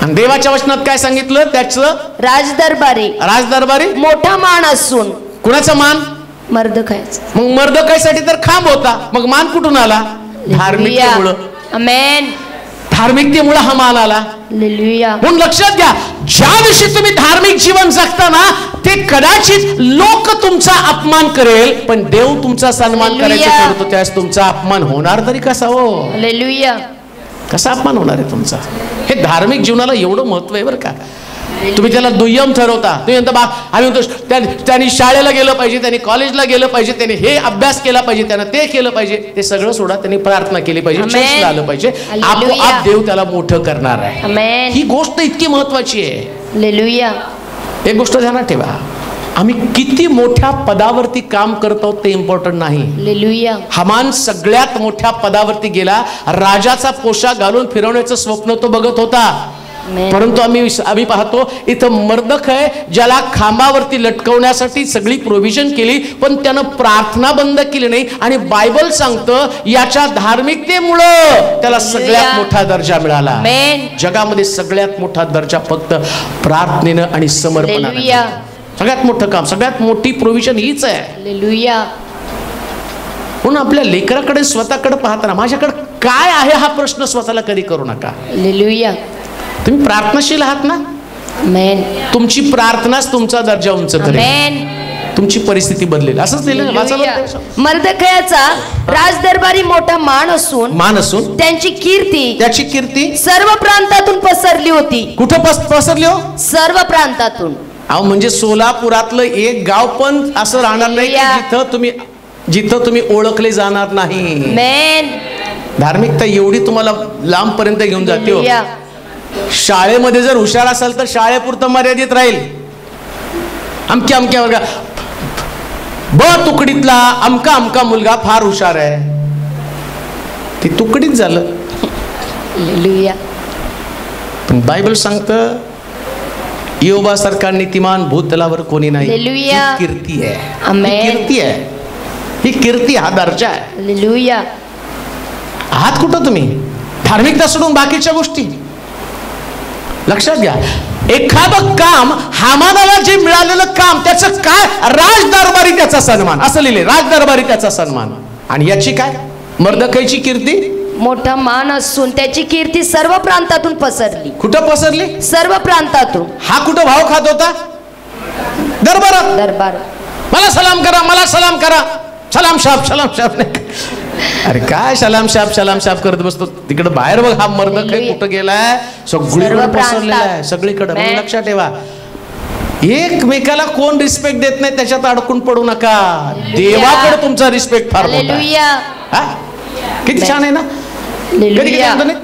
आणि देवाच्या वचनात काय सांगितलं, त्याचं राजदरबारी मोठा मान असून. कुणाचा मान, मर्दकयाचा. मग मर्दकयासाठी तर खांब होता, मग मान कुठून आला, धार्मिकतेमुळं. आमेन. धार्मिकतेमुळे हा मान आला. हालेलुया. म्हणून लक्षात घ्या, ज्या दिवशी तुम्ही धार्मिक जीवन जगताना ते कदाचित लोक तुमचा अपमान करेल पण देव तुमचा सन्मान करायचा ठरवतो, त्यास तुमचा अपमान होणार तरी कसा हो. हालेलुया. कसा अपमान होणार आहे तुमचा. हे धार्मिक जीवनाला एवढं महत्व आहे बरं का. तुम्ही त्याला दुय्यम ठरवता. तुम्ही म्हणता आम्ही म्हणतो त्यांनी शाळेला गेलं पाहिजे, त्यांनी कॉलेजला गेलं पाहिजे, त्यांनी हे अभ्यास केला पाहिजे, त्यानं ते केलं पाहिजे. ते सगळं सोडा, त्यांनी प्रार्थना केली पाहिजे, चर्चला आलं पाहिजे, आपोआप देव त्याला मोठं करणार आहे. आमेन. ही गोष्ट इतकी महत्वाची आहे. हालेलुया. एक गोष्ट ध्यानात ठेवा, आम्ही किती मोठ्या पदावरती काम करतो ते इम्पॉर्टंट नाही. हालेलुया. हामान सगळ्यात मोठ्या पदावरती गेला, राजाचा पोशाख घालून फिरवण्याचं स्वप्न तो बघत होता. परंतु आम्ही पाहतो इथं मर्दखय ज्याला खांबावरती लटकवण्यासाठी सगळी प्रोव्हिजन केली पण त्यानं प्रार्थना बंद केली नाही. आणि बायबल सांगतं याच्या धार्मिकतेमुळं त्याला सगळ्यात मोठा दर्जा मिळाला. जगामध्ये सगळ्यात मोठा दर्जा फक्त प्रार्थनेनं आणि समर्पणानं. सगळ्यात मोठं काम, सगळ्यात मोठी प्रोव्हिजन हीच आहे. हालेलुया. म्हणून आपल्या लेकराकडे स्वतःकडे पाहताना माझ्याकडे काय आहे हा प्रश्न स्वतःला कधी करू नका. हालेलुया. तुम्ही प्रार्थनाशील आहात ना. आमेन. तुमची प्रार्थनाच तुमचा दर्जा उंच करेल. आमेन. तुमची परिस्थिती बदलेल. असंच लिहिलं वाचा. मर्दखयाचा राजदरबारी मोठा मान असून त्याची कीर्ती सर्व प्रांतातून पसरली होती. कुठं पसरली हो? सर्व प्रांतातून. अहो म्हणजे सोलापुरातलं एक गाव पण असं राहणार नाही जिथं तुम्ही ओळखले जाणार नाही. धार्मिकता एवढी तुम्हाला लांब पर्यंत घेऊन जाते हो. शाळेमध्ये जर हुशार असाल तर शाळेपुरतं मर्यादित राहील. अमक्या वर्गा ब तुकडीतला अमका मुलगा फार हुशार आहे, ते तुकडीत झालं. पण बायबल सांगतं योबा सारखा नीतिमान भूतलावर कोणी नाही. कीर्ती आहे, ही कीर्ती हा दर्जा आहे. आहात कुठं तुम्ही? धार्मिकता सोडून बाकीच्या गोष्टी. लक्षात घ्या, एखादं काम हामानाला जे मिळालेलं काम त्याचं काय? राजदरबारी त्याचा सन्मान. असं लिहिले, राजदरबारी त्याचा सन्मान. आणि याची काय? मर्दखयाची कीर्ती मोठा मान असून त्याची कीर्ती सर्व प्रांतातून पसरली. कुठं पसरली? सर्व प्रांतातून. हा कुठं भाव खात होता? दरबार. मला सलाम करा, मला सलाम करा. सलाम शाप. अरे काय सलाम शाप करत बसतो? तिकडे बाहेर बघ, हा मर्दखय कुठं गेलाय? सगळीकडे पसरलेला आहे, सगळीकडे. लक्षात ठेवा, एकमेकाला कोण रिस्पेक्ट देत नाही त्याच्यात अडकून पडू नका. देवाकडे तुमचा रिस्पेक्ट फार मोठा आहे. किती छान आहे ना.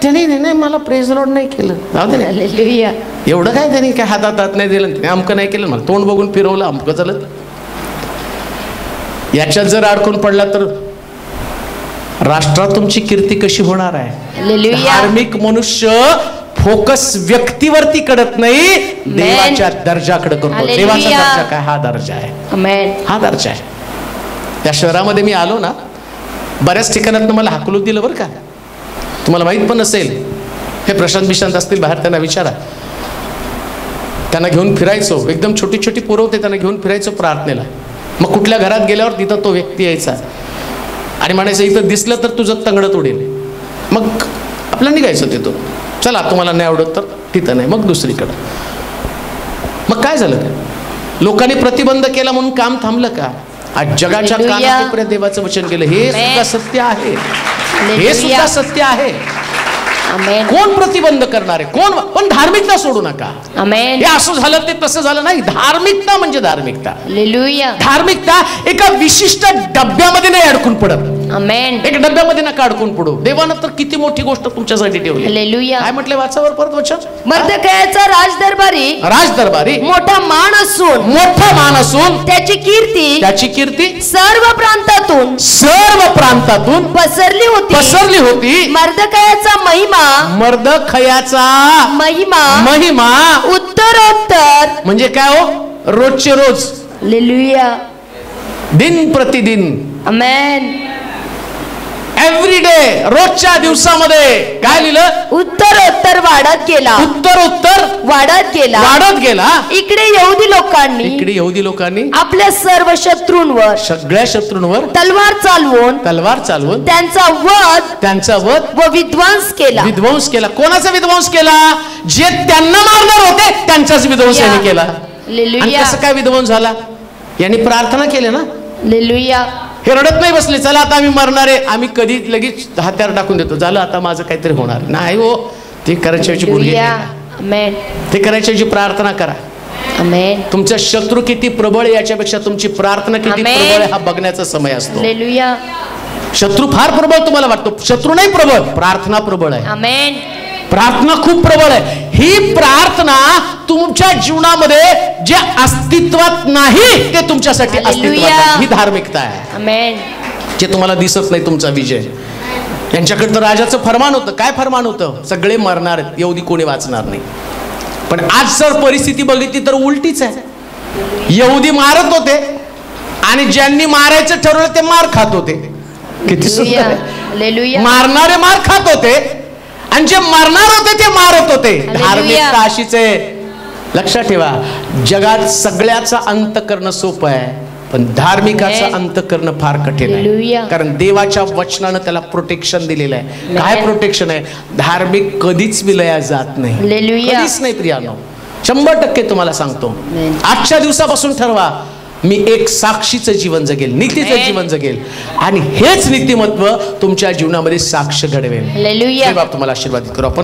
त्याने मला प्रेज लॉर्ड नाही केलं, एवढं काय त्याने काय हातात नाही दिलं, अमकं नाही केलं, मला तोंड बघून फिरवलं, अमकं झालं. याच्यात जर अडकून पडला तर राष्ट्रात तुमची कीर्ती कशी होणार आहे? धार्मिक मनुष्य फोकस व्यक्तीवरती करत नाही, देवाच्या दर्जाकडे करतो. देवाचा दर्जा काय? हा दर्जा आहे, हा दर्जा आहे. त्या शहरामध्ये मी आलो ना, बऱ्याच ठिकाणात मला हाकलून दिलं बरं का. तुम्हाला माहित पण नसेल, हे प्रशांत असतील बाहेर, त्यांना विचारा. त्यांना घेऊन फिरायचो, एकदम छोटी छोटी पोरं होते, त्यांना घेऊन फिरायचो प्रार्थनेला. मग कुठल्या घरात गेल्यावर तिथं तो व्यक्ती यायचा आणि म्हणायचं इथं दिसलं तर तुझं तंगडं तोडेल. मग आपलं निघायचं तिथून. चला तुम्हाला नाही आवडत तर तिथं नाही, मग दुसरीकडं. मग काय झालं? लोकांनी प्रतिबंध केला म्हणून काम थांबलं का? आज जगाच्या कानाकोपऱ्यात देवाचं वचन केलं. हे सुद्धा सत्य आहे, हे सुद्धा सत्य आहे. कोण प्रतिबंध करणार आहे? कोण? पण धार्मिकता सोडू नका. हे असं झालं ते तसं झालं नाही. धार्मिकता म्हणजे धार्मिकता. धार्मिकता एका विशिष्ट डब्यामध्ये नाही अडकून पडत. एक डब्यामध्ये नका अडकून पडू. देवानं तर किती मोठी गोष्ट तुमच्यासाठी ठेवली. काय म्हटले? वाचावर परत वचन. मर्दखयाचा राजदरबारी मोठा मान असून त्याची कीर्ती सर्व प्रांतातून पसरली होती. मर्दखयाचा महिमा उत्तरोत्तर. म्हणजे काय हो? रोजचे रोज. हालेलुया. दिन प्रतिदिन. आमेन. एव्हरी डे, रोजच्या दिवसामध्ये काय लिहिलं? उत्तरोत्तर वाढत गेला. इकडे यहुदी लोकांनी आपल्या सर्व शत्रूंवर, सगळ्या शत्रूंवर तलवार चालवून त्यांचा वध व विध्वंस केला. कोणाचा विध्वंस केला? जे त्यांना मारणार होते त्यांचाच विध्वंस यांनी केला. आणि कसं काय विध्वंस झाला? यांनी प्रार्थना केली ना. हालेलुया. हे रडत नाही बसले, चला आता आम्ही मरणार आहे, आम्ही कधी लगेच हत्यार टाकून देतो, झालं आता माझं काहीतरी होणार नाही. हो, ते करायची गुरगी, ते करायची प्रार्थना करा. तुमचा शत्रू किती प्रबळ आहे याच्यापेक्षा तुमची प्रार्थना किती प्रबळ आहे हा बघण्याचा समय असतो. शत्रू फार प्रबळ तुम्हाला वाटतो, शत्रू नाही प्रबळ, प्रार्थना प्रबळ आहे. प्रार्थना खूप प्रबळ आहे. ही प्रार्थना तुमच्या जीवनामध्ये जे अस्तित्वात नाही ते तुमच्यासाठी अस्तित्वात आहे. ही धार्मिकता आहे. जे तुम्हाला दिसत नाही तुमचा विजय. यांच्याकडे तर राजाचं फरमान होतं. काय फरमान होतं? सगळे मरणार आहेत, एवढी कोणी वाचणार नाही. पण आज जर परिस्थिती बघितली तर उलटीच आहे. यहुदी मारत होते आणि ज्यांनी मारायचं ठरवलं ते मार खात होते. किती सुंदर आहे. मारणारे मार खात होते आणि जे मरणार होते ते मारत होते. धार्मिकता अशीच आहे. लक्षात ठेवा, जगात सगळ्याचा अंत करणं सोपं आहे, पण धार्मिकाचा अंत करणं फार कठीण आहे. कारण देवाच्या वचनानं त्याला प्रोटेक्शन दिलेलं आहे. काय प्रोटेक्शन आहे? धार्मिक कधीच विलया जात नाही, कधीच नाही प्रियानो. 100% तुम्हाला सांगतो. आजच्या दिवसापासून ठरवा, मी एक साक्षीचं जीवन जगेल, नीतीचं जीवन जगेल आणि हेच नीतिमत्व तुमच्या जीवनामध्ये साक्ष घडवेल. हालेलुया. बाप तुम्हाला आशीर्वादित करू. आपण